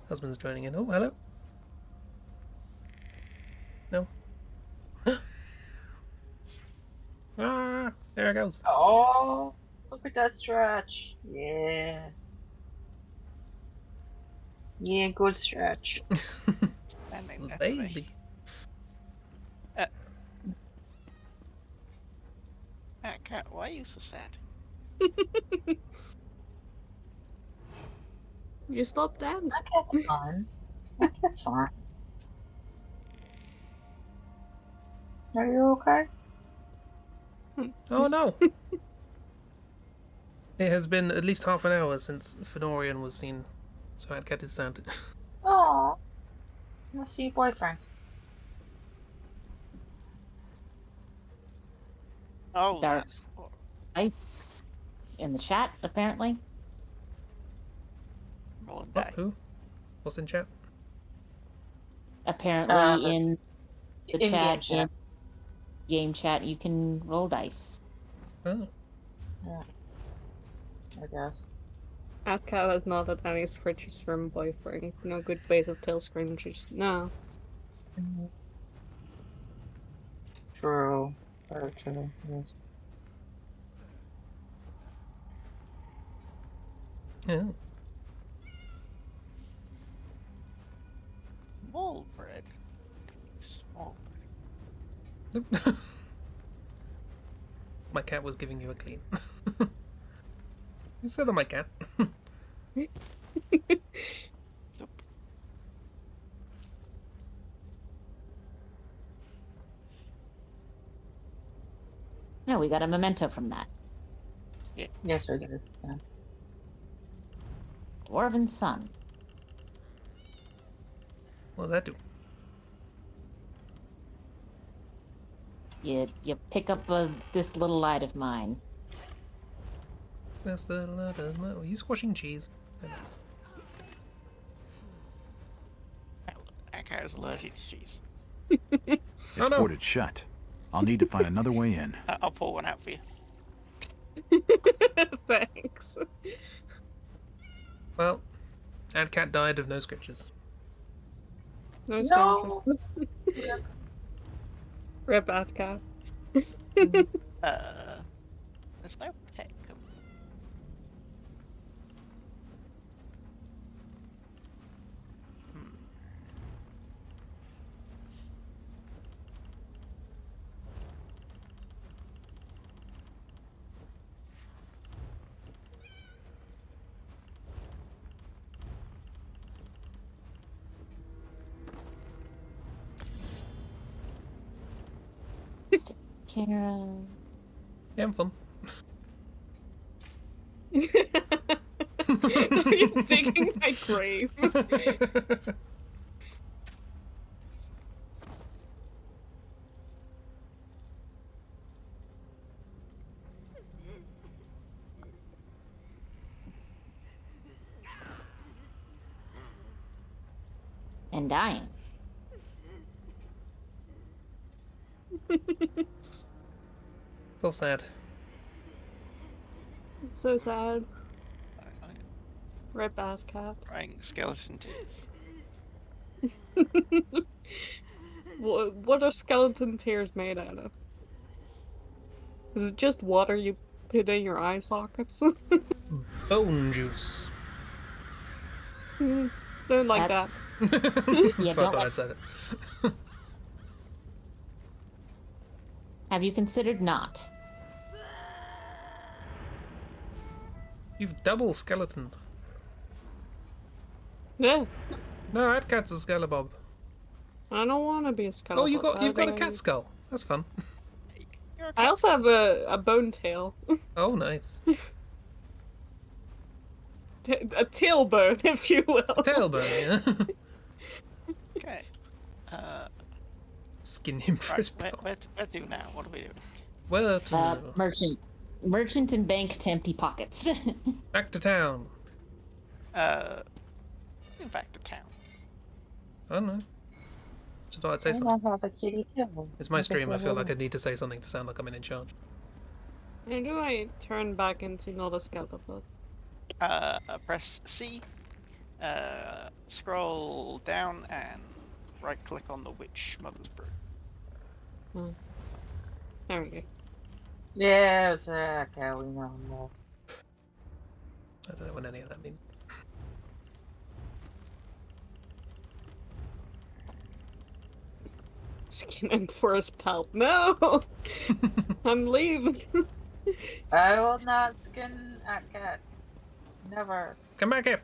Husband's joining in. Oh, hello. No. Ah, there it goes. Oh, look at that stretch. Yeah. Yeah, good stretch. Baby. Cat, why are you so sad? You stopped dancing. That cat's fun. That's fine. Are you okay? Oh no! It has been at least half an hour since Fenorian was seen, so I'd get his sound. Oh, I see your boyfriend. Oh, Dark's ice in the chat, apparently. Rolling What? Who? What's in chat? Apparently in the in-game chat, in game chat, you can roll dice. Oh. Yeah. I guess. Atcal has not had any scritches from boyfriend. No good base of tail scrimmages. No. True. Very true. Yes. Yeah. Small bread. Small My cat was giving you a clean. You said on my cat. No, we got a memento from that. Yeah. Yes, I did. Yeah. Dwarven Sun. What'll that do? You pick up this little light of mine. That's the letter. Are you squashing cheese? That guy's allergic to cheese. It's boarded shut. I'll need to find another way in. I'll pull one out for you. Thanks. Well, Adcat died of no scritches. No No. scrimmages. Rip Atcal. There's no pick. Kara. Yeah, I'm fun. Are you digging my grave? And dying. So sad. So sad. Rip Atcal. Crying skeleton tears. What are skeleton tears made out of? Is it just water you put in your eye sockets? Bone juice. Don't like that. That's why I Yeah, don't thought like- I'd said it. Have you considered not? You've double skeletoned. Yeah. No, Adcat's a skelebabob. I don't want to be a skeleton. Oh, you've got a cat skull. That's fun. I also have a bone tail. Oh, nice. A tailbone, if you will. Tailbone, yeah. Okay. Skin him for his Right, where to now? What are we doing? Where to? Merchant and bank to empty pockets. Back to town. In fact, the town. I don't know. Just thought I'd say I something. have a kitty too. It's my stream. I feel like I it. need to say something to sound like I'm in charge. How do I turn back into not a skeleton? Press C, scroll down, and right-click on the witch mother's brew. There we go. Yeah, it's okay, we know more. I don't know what any of that means. Skin and forest pelt. No! I'm leaving. I will not skin a cat. Never. Come back here.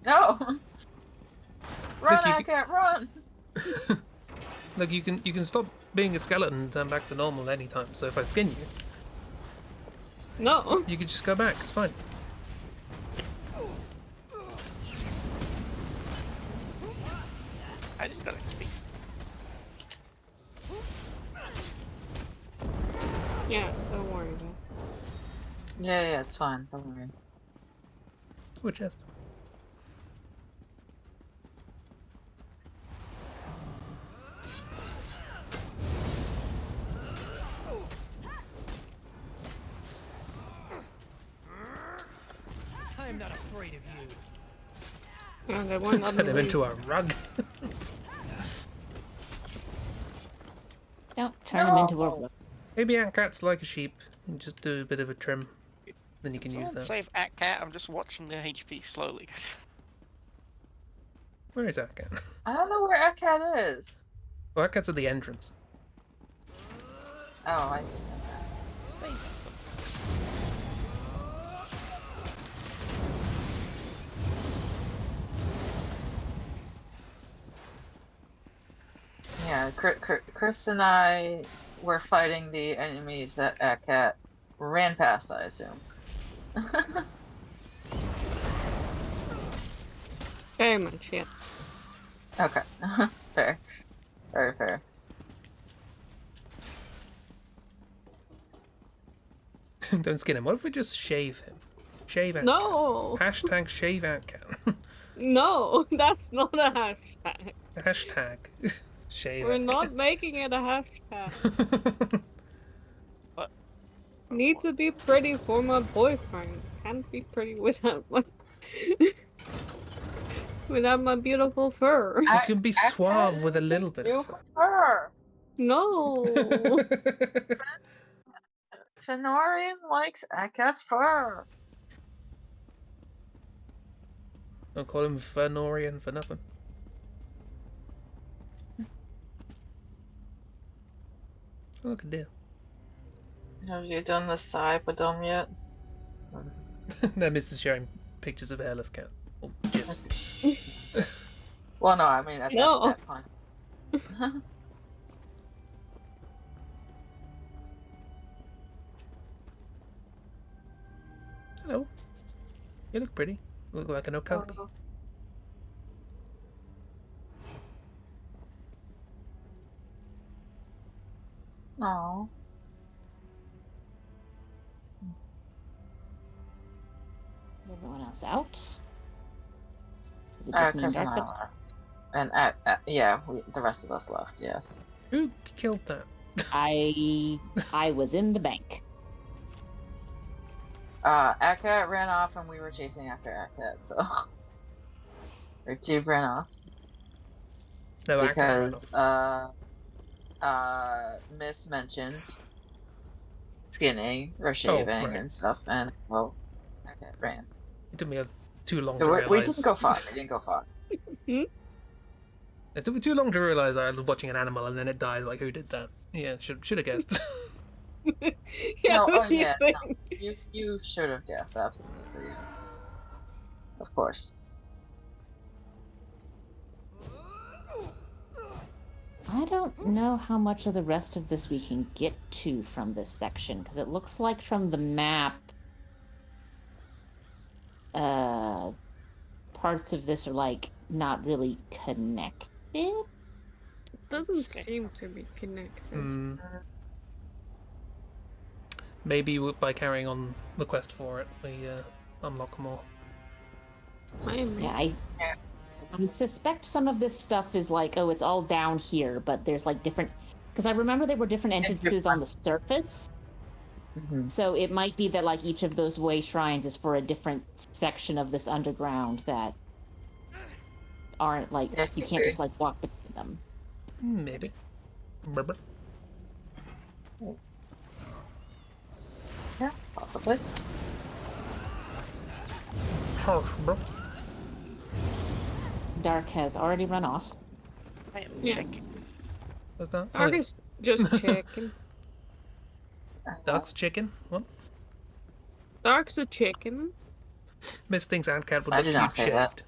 No! Run, you I can't run! Look, you can stop being a skeleton and turn back to normal anytime. So if I skin you, No. you could just go back. It's fine. I just got XP. Yeah, don't worry about it. Yeah, it's fine. Don't worry. Ooh, chest. I am not afraid of you. Yeah, they won't let Turn me him into leave. a rug. Don't turn him into a rook. Maybe Ant-Cat's like a sheep. You just do a bit of a trim. Then you can use Someone that. save Cat. I'm just watching the HP slowly. Where is Ant-Cat? I don't know where Cat is. Oh, Ant-Cat's at the entrance. Oh, I see. Yeah, Chris and I were fighting the enemies that Cat ran past, I assume. Very much, yeah. Okay. Fair. Very fair. Don't skin him. What if we just shave him? Shave Ant-Cat. No! Hashtag shave Ant-Cat. No, that's not a hashtag. Hashtag shave We're Ant-Cat. not making it a hashtag. What? Need to be pretty for my boyfriend. Can't be pretty without my without my beautiful fur. You can be suave with a little bit of fur. Fur. No. Fenorian likes Cat's fur. Don't call him Fenorian for nothing. Oh, look at deal. Have you done the Cypodome yet? No, Mrs. sharing pictures of hairless cat. Oh, gifs. Well, no, I mean at No. that point. Hello. You look pretty. You look like an okapi. No. Everyone else out? Is it just me and Chris and I Dark? left. And yeah, the rest of us left. Yes. Who killed that? I was in the bank. Cat ran off and we were chasing after Cat, so or Cube ran off. No, because Miss mentioned skinning or shaving right. and stuff, and well, Cat ran. It took me too long So to realize. we didn't go far. We didn't go far. It took me too long to realize I was watching an animal and then it died. Like, who did that? Yeah, should have guessed. Yeah, No, what oh do you yeah, think? no, you should have guessed, absolutely, yes. Of course. I don't know how much of the rest of this we can get to from this section, because it looks like from the map, parts of this are like not really connected. Doesn't seem to be connected. Maybe by carrying on the quest for it, we unlock more. Yeah, I suspect some of this stuff is like, oh, it's all down here, but there's like different, because I remember there were different entrances on the surface. So it might be that like each of those way shrines is for a different section of this underground that aren't like, you can't just like walk between them. Maybe. Remember? Yeah, possibly. Dark has already run off. I am Yeah. checking. What's that? Dark is just checking. Dark's chicken? What? Dark's a chicken. Miss thinks Ant-Cat would I look did cute not say that. shaved.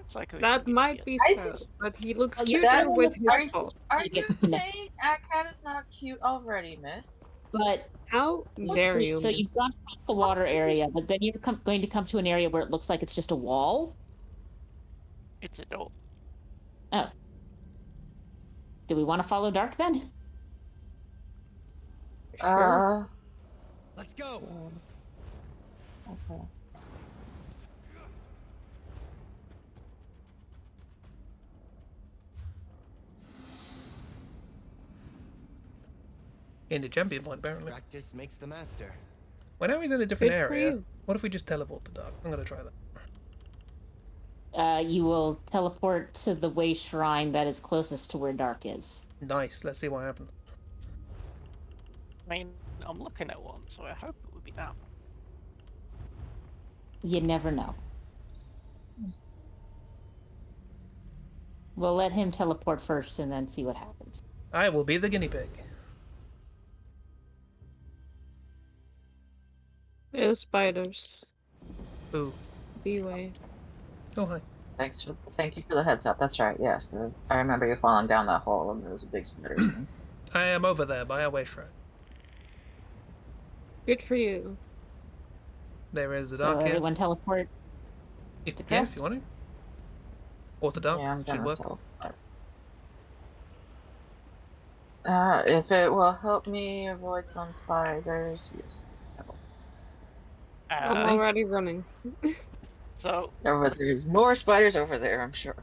Looks like That might be I so, but he looks Oh, yeah, cuter That with is, his spots. are you saying Cat is not cute already, miss? But How dare you? so you've gone past the water area, but then you're going to come to an area where it looks like it's just a wall. It's a door. Oh. Do we want to follow Dark then? Sure. Let's go. Okay. In the champion point, apparently. Practice makes the master. Well, now he's in a different Good for area. you. What if we just teleport to Dark? I'm gonna try that. You will teleport to the way shrine that is closest to where Dark is. Nice. Let's see what happens. I mean, I'm looking at one, so I hope it would be that one. You never know. We'll let him teleport first and then see what happens. I will be the guinea pig. There's spiders. Ooh. B-way. Oh, hi. Thank you for the heads up. That's right. Yes, I remember you falling down that hole and there was a big spider. I am over there by our way shrine. Good for you. There is a So Dark here. everyone teleport If, to yeah, if Chris? you want to. Or to Dark. Yeah, I'm Should gonna work. teleport. If it will help me avoid some spiders, yes. I'm already running. So There's more spiders over there, I'm sure.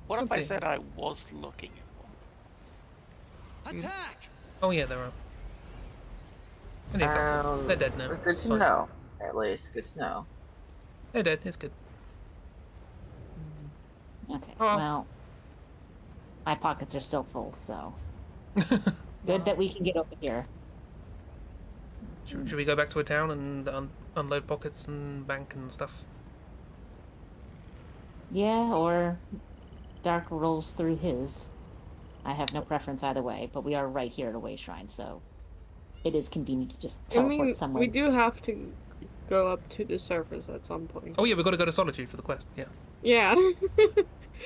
what if I Let's see. said I was looking at one? Attack! Oh, yeah, there are. I need a couple. They're dead now. Good It's to fine. know, at least. Good to know. They're dead. It's good. Okay, Oh. well, my pockets are still full, so good that we can get over here. Should we go back to a town and unload pockets and bank and stuff? Yeah, or Dark rolls through his. I have no preference either way, but we are right here at a way shrine, so it is convenient to just I teleport mean, somewhere. we do have to go up to the surface at some point. Oh, yeah, we've got to go to Solitude for the quest. Yeah. Yeah.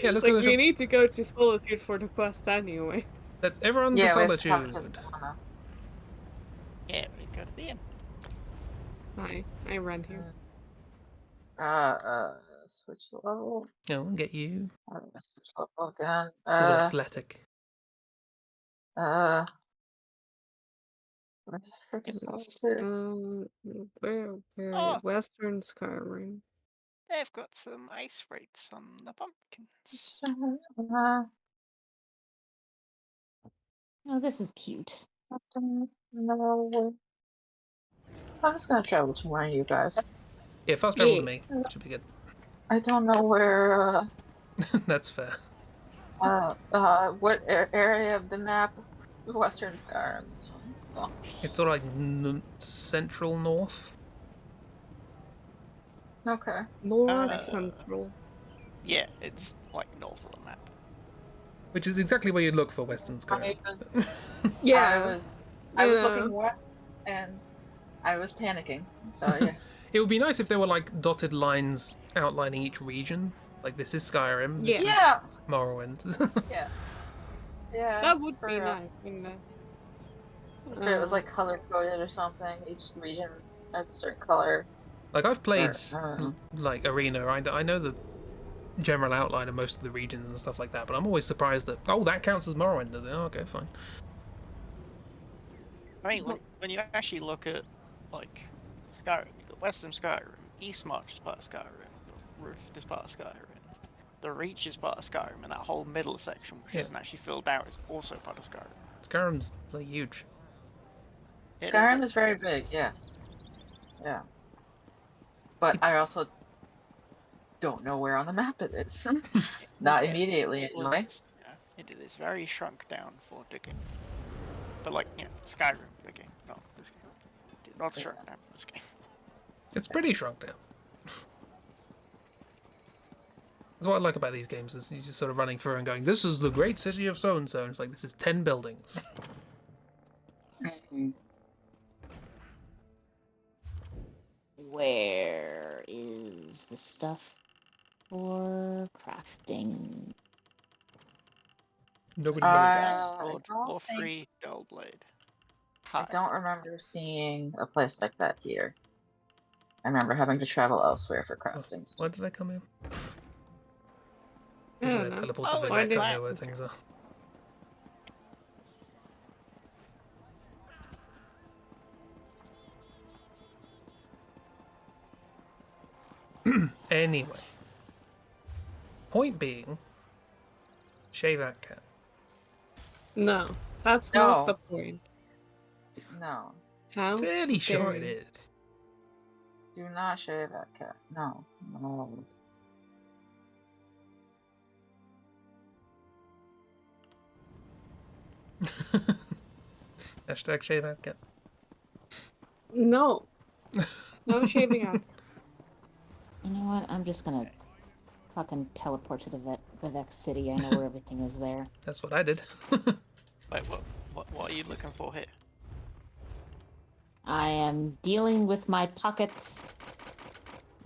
Yeah, let's like, go to we need to go to Solitude for the quest anyway. Let's everyone Yeah, to we have to talk to Solitude. Savannah. Yeah, we go to the end. Hi, I ran here. Switch the level. No, I'll get you. I'm gonna switch the level again. You're athletic. Where's freaking Solitude? Where? Oh. Western Skyrim. They've got some ice rates on the pumpkins. Oh, this is cute. No. I'm just gonna travel to one of you guys. Yeah, fast travel to me. Should be good. I don't know where, That's fair. what area of the map Western Skyrim is on, so. It's sort of like central north. Okay. North Central. Yeah, it's like north of the map. Which is exactly where you'd look for Western Skyrim. Yeah. I was looking west and I was panicking. So yeah. It would be nice if there were like dotted lines outlining each region. Like this is Skyrim. This is Morrowind. Yeah. Yeah. That would be nice, wouldn't it? If it was like color coded or something, each region has a certain color. Like I've played like Arena. I know the general outline of most of the regions and stuff like that, but I'm always surprised that that counts as Morrowind, does it? Oh, okay, fine. I mean, when you actually look at like Skyrim, you've got Western Skyrim, East March is part of Skyrim, Rift is part of Skyrim, the Reach is part of Skyrim, and that whole middle section, which isn't actually filled out, is also part of Skyrim. Skyrim's really huge. Skyrim is very big, yes. Yeah. But I also don't know where on the map it is. Not immediately, anyway. It is very shrunk down for digging. But like, Skyrim digging, not this game. It is not shrunk down for this game. It's pretty shrunk down. That's what I like about these games, is you're just sort of running through and going, this is the great city of so-and-so, and it's like, this is 10 buildings. Where is the stuff for crafting. Nobody I Gold don't or think- free dull blade. I don't remember seeing a place like that here. I remember having to travel elsewhere for crafting stuff. Why did I come in? I Usually don't I know. teleport Oh, to why Vivek, did- I know where things are. Anyway. Point being, shave that cat. No, that's No. not the point. No. How? Fairly sure dare it you. is. Do not shave that cat. No. No. Hashtag shave that cat. No. No shaving out. You know what? I'm just gonna fucking teleport to the Vivek City. I know where everything is there. That's what I did. Wait, what are you looking for here? I am dealing with my pockets.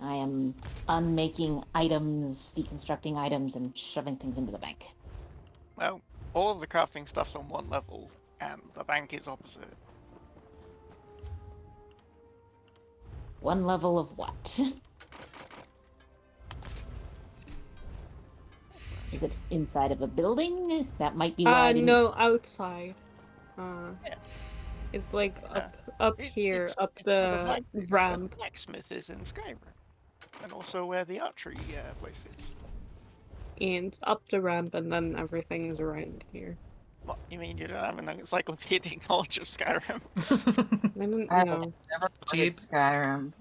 I am unmaking items, deconstructing items, and shoving things into the bank. Well, all of the crafting stuff's on one level, and the bank is opposite. One level of what? Is it inside of a building? That might be why I didn't... No, outside. Yeah. It's like up here, it's up where the it's where the ramp. blacksmith is in Skyrim, and also where the archery place is. And up the ramp, and then everything's around here. What, you mean you don't have an encyclopedic knowledge of Skyrim? I don't I've know. never played Skyrim.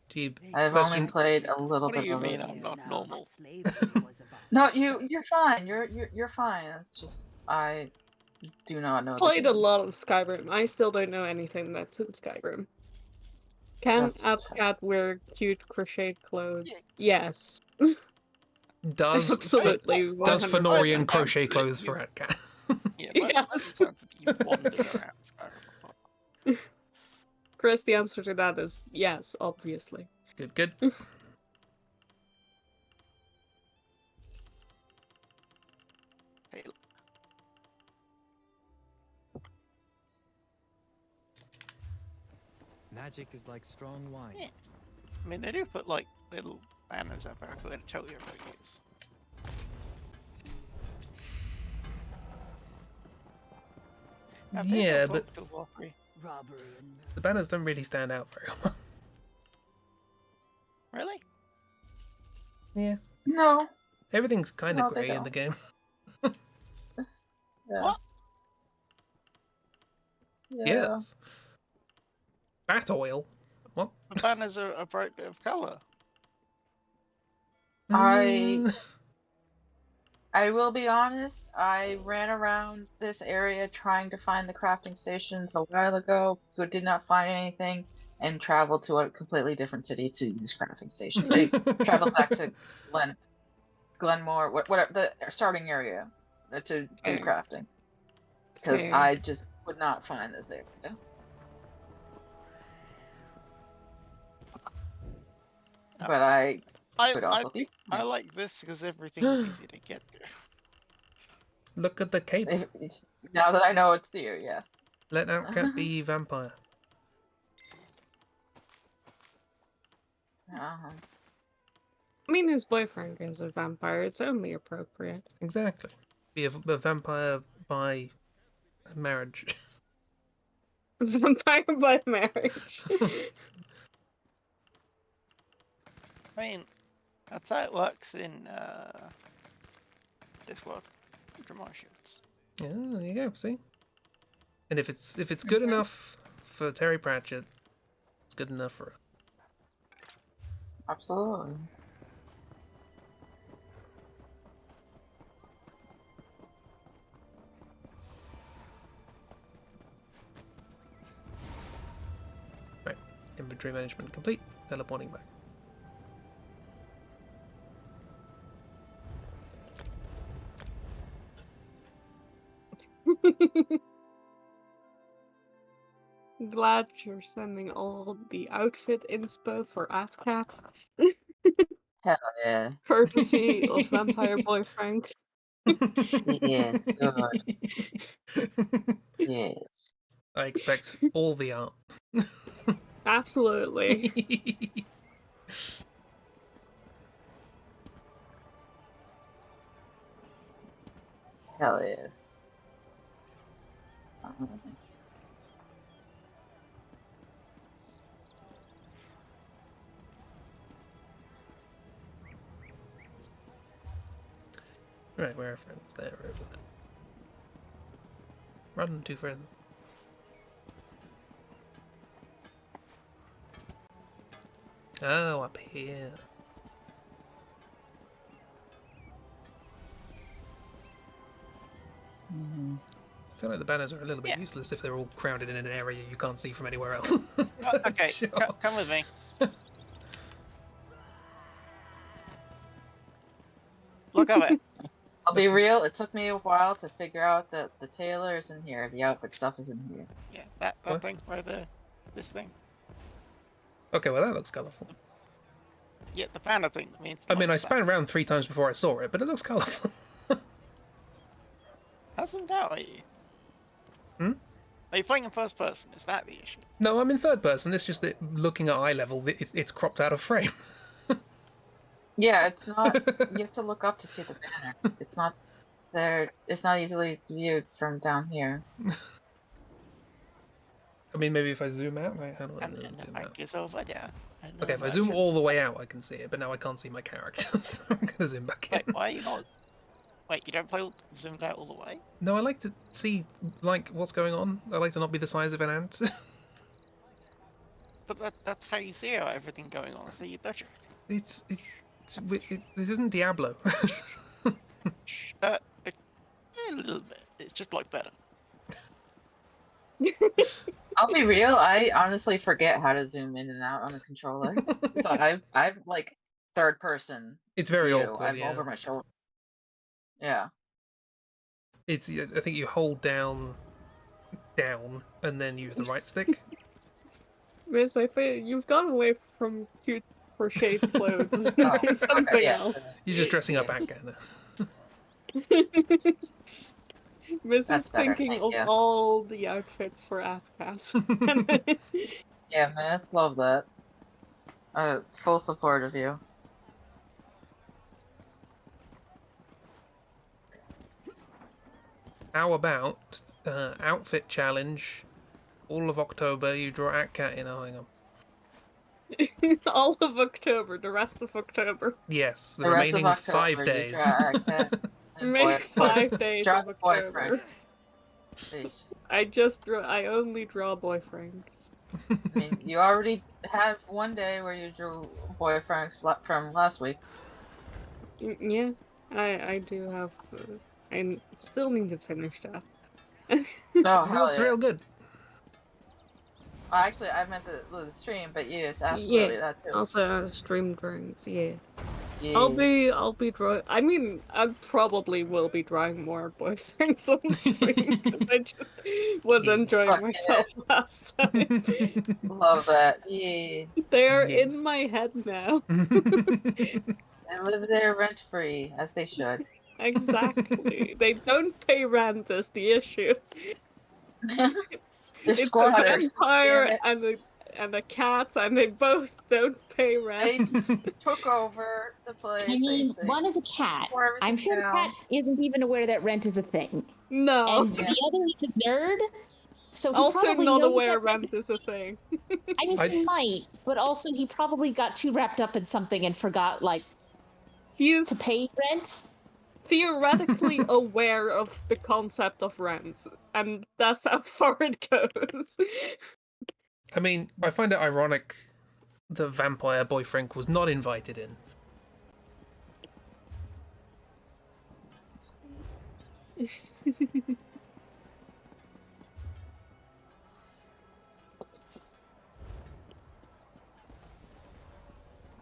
Jeeb. I've only played a little What do bit you of mean it. I'm not normal? No, you're fine. You're fine. It's just I do not know. Played the a game. lot of Skyrim. I still don't know anything that's in Skyrim. Can That's a cat wear cute crocheted clothes? Yes. Does Absolutely. does 100%. Fenorian crochet clothes for Red Cat? Yeah, Yes. Wandering around Skyrim. Chris, the answer to that is yes, obviously. Good, good. Hey, Magic is like strong wine. yeah. I mean, they do put like little banners up there. I'm going to tell you every years. Yeah, but Robbery and the banners don't really stand out very well. Really? Yeah. No. Everything's kind No, of they grey in don't. the game. Yeah. What? Yeah. Yes. Bat oil. What? The banners are a bright bit of colour. I will be honest, I ran around this area trying to find the crafting stations a while ago, but did not find anything, and traveled to a completely different city to use crafting stations. I traveled back to Glenmore, whatever, the starting area to do crafting. Because Fair. I just would not find this area. But I could also be. I like this because everything's easy to get to. Look at the cape. Now that I know it's here, yes. Let Outcat be vampire. Uh-huh. I mean, his boyfriend is a vampire. It's only appropriate. Exactly. Be a vampire by marriage. Vampire by marriage. I mean, that's how it works in this world. Dramar shoots. Yeah, there you go. See, and if it's good enough for Terry Pratchett, it's good enough for. Absolutely. Right, inventory management complete. Teleporting back. Glad you're sending all the outfit inspo for Atcat. Hell yeah. Courtesy of Vampire Boy Frank. Yes, good. Yes. I expect all the art. Absolutely. Hell yes. Right, where are friends? There, over there. Run to friends. Oh, up here. I feel like the banners are a little bit useless if they're all crowded in an area you can't see from anywhere else. Okay, come with me. Look at it. I'll be real, it took me a while to figure out that the tailor is in here, the outfit stuff is in here. Yeah, that thing right there. This thing. Okay, well that looks colourful. Yeah, the banner thing means. I mean, I span around 3 times before I saw it, but it looks colourful. How zoomed out are you? Hmm? Are you playing in first person? Is that the issue? No, I'm in third person. It's just that looking at eye level, it's cropped out of frame. Yeah, it's not. You have to look up to see the banner. It's not there. It's not easily viewed from down here. I mean, maybe if I zoom out, how do I And zoom I out? guess over there. Okay, if I zoom all the way out, I can see it, but now I can't see my characters. So I'm gonna zoom back in. Wait, why are you not? Wait, you don't play zoomed out all the way? No, I like to see like what's going on. I like to not be the size of an ant. But that's how you see everything going on. So you touch everything. This isn't Diablo. A little bit. It's just like better. I'll be real. I honestly forget how to zoom in and out on the controller. So I've like third person. It's very view. awkward. I'm Yeah. over my shoulder. Yeah. I think you hold down, and then use the right stick. Miss, I think you've gone away from cute crocheted clothes into something else. You're just dressing up Anna. Miss That's is better, thinking thank of you. all the outfits for AtCat. Yeah, man, I love that. Full support of you. How about outfit challenge? All of October, you draw AtCat in. Oh, hang on. All of October, the rest of October. Yes, the rest of remaining October, 5 you days. draw AtCat and Remaining 5 days draw of October. boyfriends. Jeez. I only draw boyfriends. I mean, you already have one day where you drew boyfriends from last week. Yeah, I do have. I still need to finish that. Oh, It hell looks yeah. real good. Actually, I meant the stream, but yes, absolutely that too. Also stream drawings. Yeah. Yeah. I'll be drawing. I mean, I probably will be drawing more boyfriends on stream because I just was enjoying Fuck myself last time. Love that. Yeah. They're in my head now. They live there rent free, as they should. Exactly. They don't pay rent is the issue. They're It's squatters. a vampire Damn it. and a cat, and they both don't pay They rent. took over the place. I mean, they one is a cat. tore everything I'm sure the down. cat isn't even aware that rent is a thing. No. And the other is a nerd. So he Also probably not knows aware that rent is a thing. I mean, he might, but also he probably got too wrapped up in something and forgot, like, to pay rent. Theoretically aware of the concept of rent, and that's how far it goes. I mean, I find it ironic that Vampire Boyfriend was not invited in.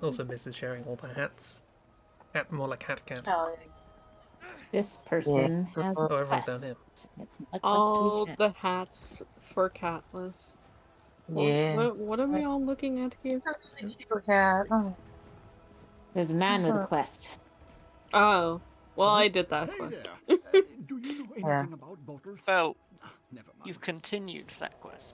Also, Mrs. sharing all the hats. More like hat cat. This person has Oh, a everyone's down quest. here. It's not a quest All we have. the hats for Catless. Yes. What are we all looking at here? Cat. Oh. There's a man with a quest. Oh, well, I did that quest. Do you know anything Yeah. about bottles? Well, Never mind. you've continued that quest.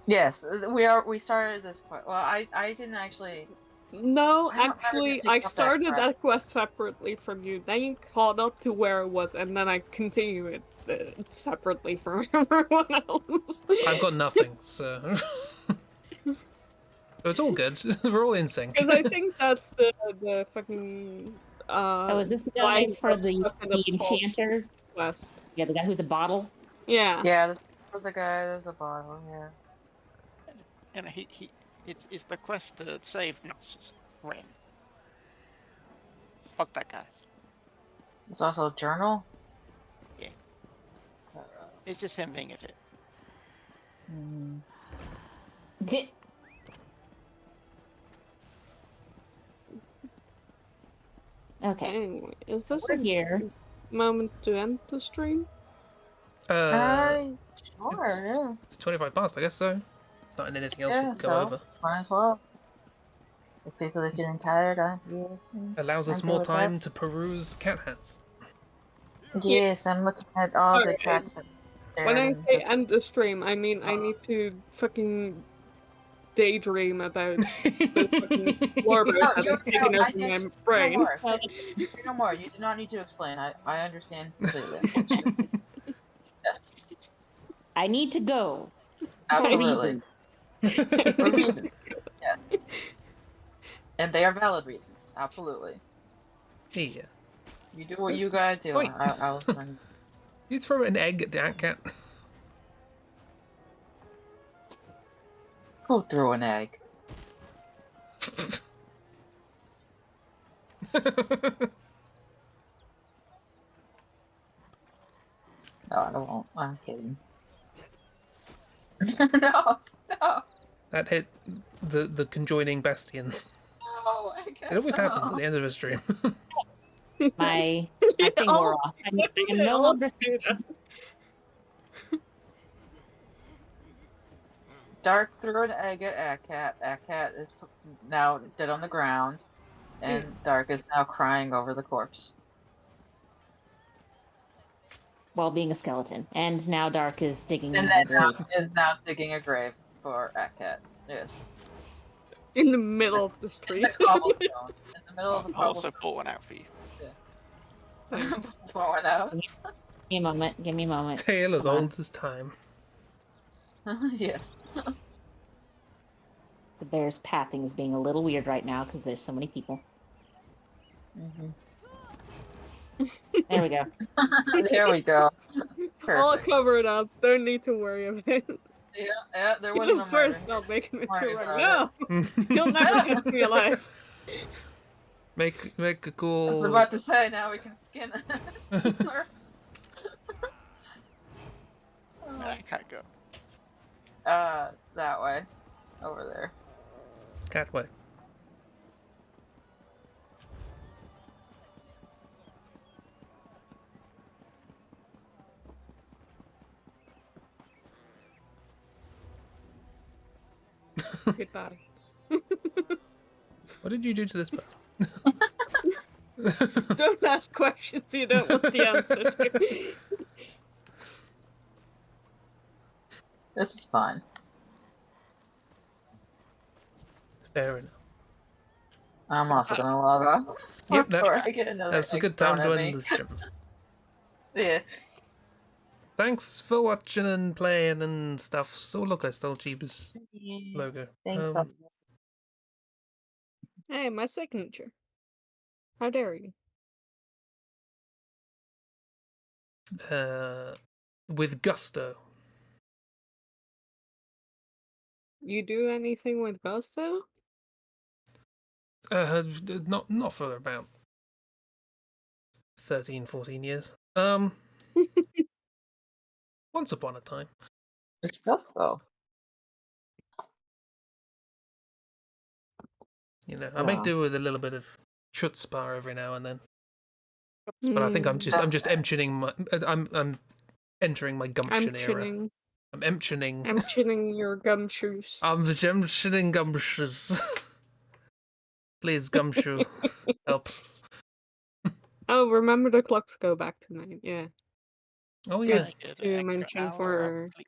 Yes, we started this quest. Well, I didn't actually. No, I don't remember actually, picking I up that started crap. that quest separately from you. Then you caught up to where it was, and then I continued it separately from everyone else. I've got nothing, so so it's all good. We're all in sync. Because I think that's the fucking Oh, is this the guy guy who for got the stuck in the pot enchanter? quest. Yeah, the guy who's a bottle. Yeah. Yeah, this was the guy. There's a bottle. Yeah. And it's the quest to save Gnosis. Ren. Fuck that guy. There's also a journal. Yeah. It's just him being a tit. Okay. Anyway, is this We're a here. moment to end the stream? Sure. Yeah. It's 25 past, I guess so. It's not anything else we Yeah. can go So over. might as well. If people are feeling tired, Allows us I'm more good with that. time to peruse cat hats. Yes, I'm looking at all the Alright. cats. When I say end the stream, I mean I need to fucking daydream about the fucking warbirds that have taken over my brain. No more. No more. You do not need to explain. I understand completely. Yes. I need to go. Absolutely. For For reasons. Yeah. And they are valid reasons. Absolutely. Yeah. You do what you gotta do. Wait. I'll send. You throw an egg at that cat. Who threw an egg? No, I won't. I'm kidding. No, stop. That hit the conjoining bastions. No, I guess It always happens at the end of a stream. My thing wore off. I am no longer Dark threw an egg at Akat. Akat is now dead on the ground, and Dark is now crying over the corpse. while being a skeleton. And now Dark is digging And a then grave. is now digging a grave for Akat. Yes. In the middle of the street. Cobblestone. In the middle of the I'll also cobblestone. pull one out for you. Pour one out. Give me a moment. Give me a moment. Tale as Come on. old as time. Yes. The bear's pathing is being a little weird right now because there's so many people. There we go. There we go. I'll Perfect. cover it up. Don't need to worry about it. Yeah, there was You no first murder. not making it Worry to right about now. You'll never catch me alive. Make a I was cool. about to say, now we can skin it. I can't go. That way. Over there. Cat way. Goodbye. What did you do to this person? Don't ask questions you don't want the answer to. This is fun. Fair enough. I'm also gonna log off. Yep, before I get another that's a egg good time thrown to at end me. the streams. Yeah. Thanks for watching and playing and stuff. So look, I stole Chiba's logo. Thanks. Hey, my signature. How dare you? With gusto. You do anything with gusto? Not for about 13, 14 years. Once upon a time. It's gusto. You know, I make Yeah. do with a little bit of chutzpah every now and then. But I think I'm just emptying my I'm entering my gumption era. I'm emptioning. Emptying your gumshoes. I'm emptioning gumptions. Please, Gumshoe, help. Oh, remember the clocks go back tonight. Yeah. Oh, Good yeah. Get an to extra mention hour of for sleep.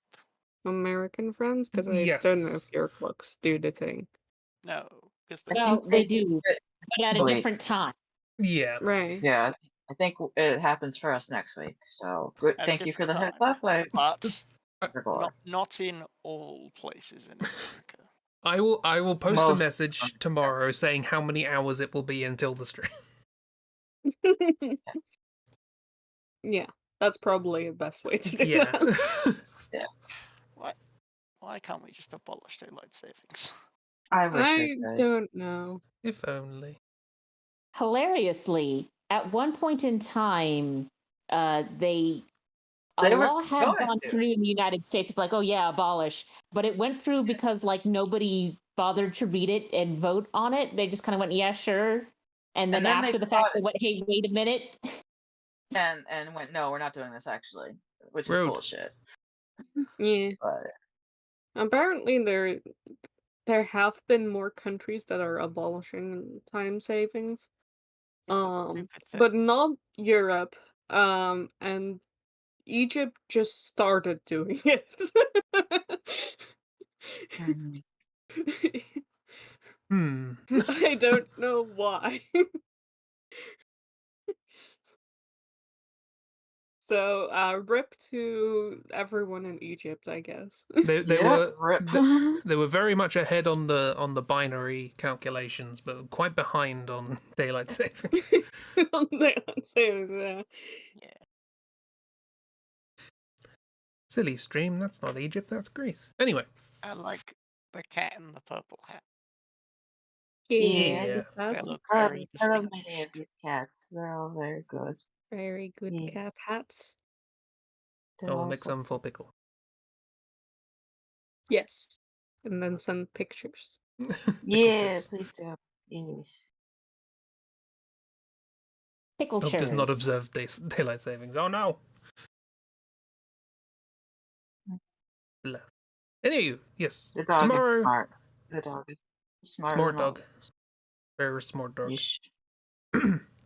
American friends, because I don't know if Yes. your clocks do the thing. No, because I there's Well, think they they do, but at a Wait. different time. Yeah. Right. Yeah, I think it happens for us next week. So good. at a Thank you for the different heads time. up. But not in all places in America. I will post a Most message tomorrow saying how many hours it will be until the stream. Yeah, that's probably the best way to do Yeah. that. Yeah. Why can't we just abolish daylight savings? I wish I we could. don't know. If only. Hilariously, at one point in time, a They were law had going gone to. through in the United States of like, oh yeah, abolish, but it went through because like nobody bothered to read it and vote on it. They just kind of went, yeah, sure, and then they after the fact, they went, hey, wait a minute. and went, no, we're not doing this actually, which is Rude. bullshit. Yeah. But Apparently, there have been more countries that are abolishing time savings. But not Europe. And Egypt just started doing it. I don't know why. So, rip to everyone in Egypt, I guess. They Yeah, rip. they were very much ahead on the binary calculations, but quite behind on daylight savings. On daylight savings, yeah. Silly stream. That's not Egypt. That's Greece. Anyway. I like the cat in the purple hat. Yeah, Yeah. They look I very love many of these cats. They're all very good. Very good cat hats. I'll make some for pickle. Yes. And then send pictures. Yeah, please do. Yes. Pickle Dog does not observe daylight savings. Oh no. Bless. Anywho, yes. The dog Tomorrow. is smart. The dog is smarter Smart than all dog. of us. Very smart dog. Yeesh.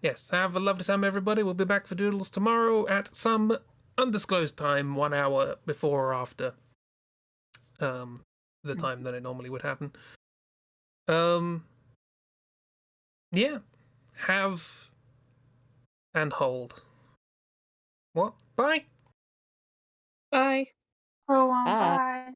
Yes, have a lovely time, everybody. We'll be back for Doodles tomorrow at some undisclosed time, 1 hour before or after the time that it normally would happen. Yeah. Have and hold. What? Bye. Bye. Go on, Bye. bye.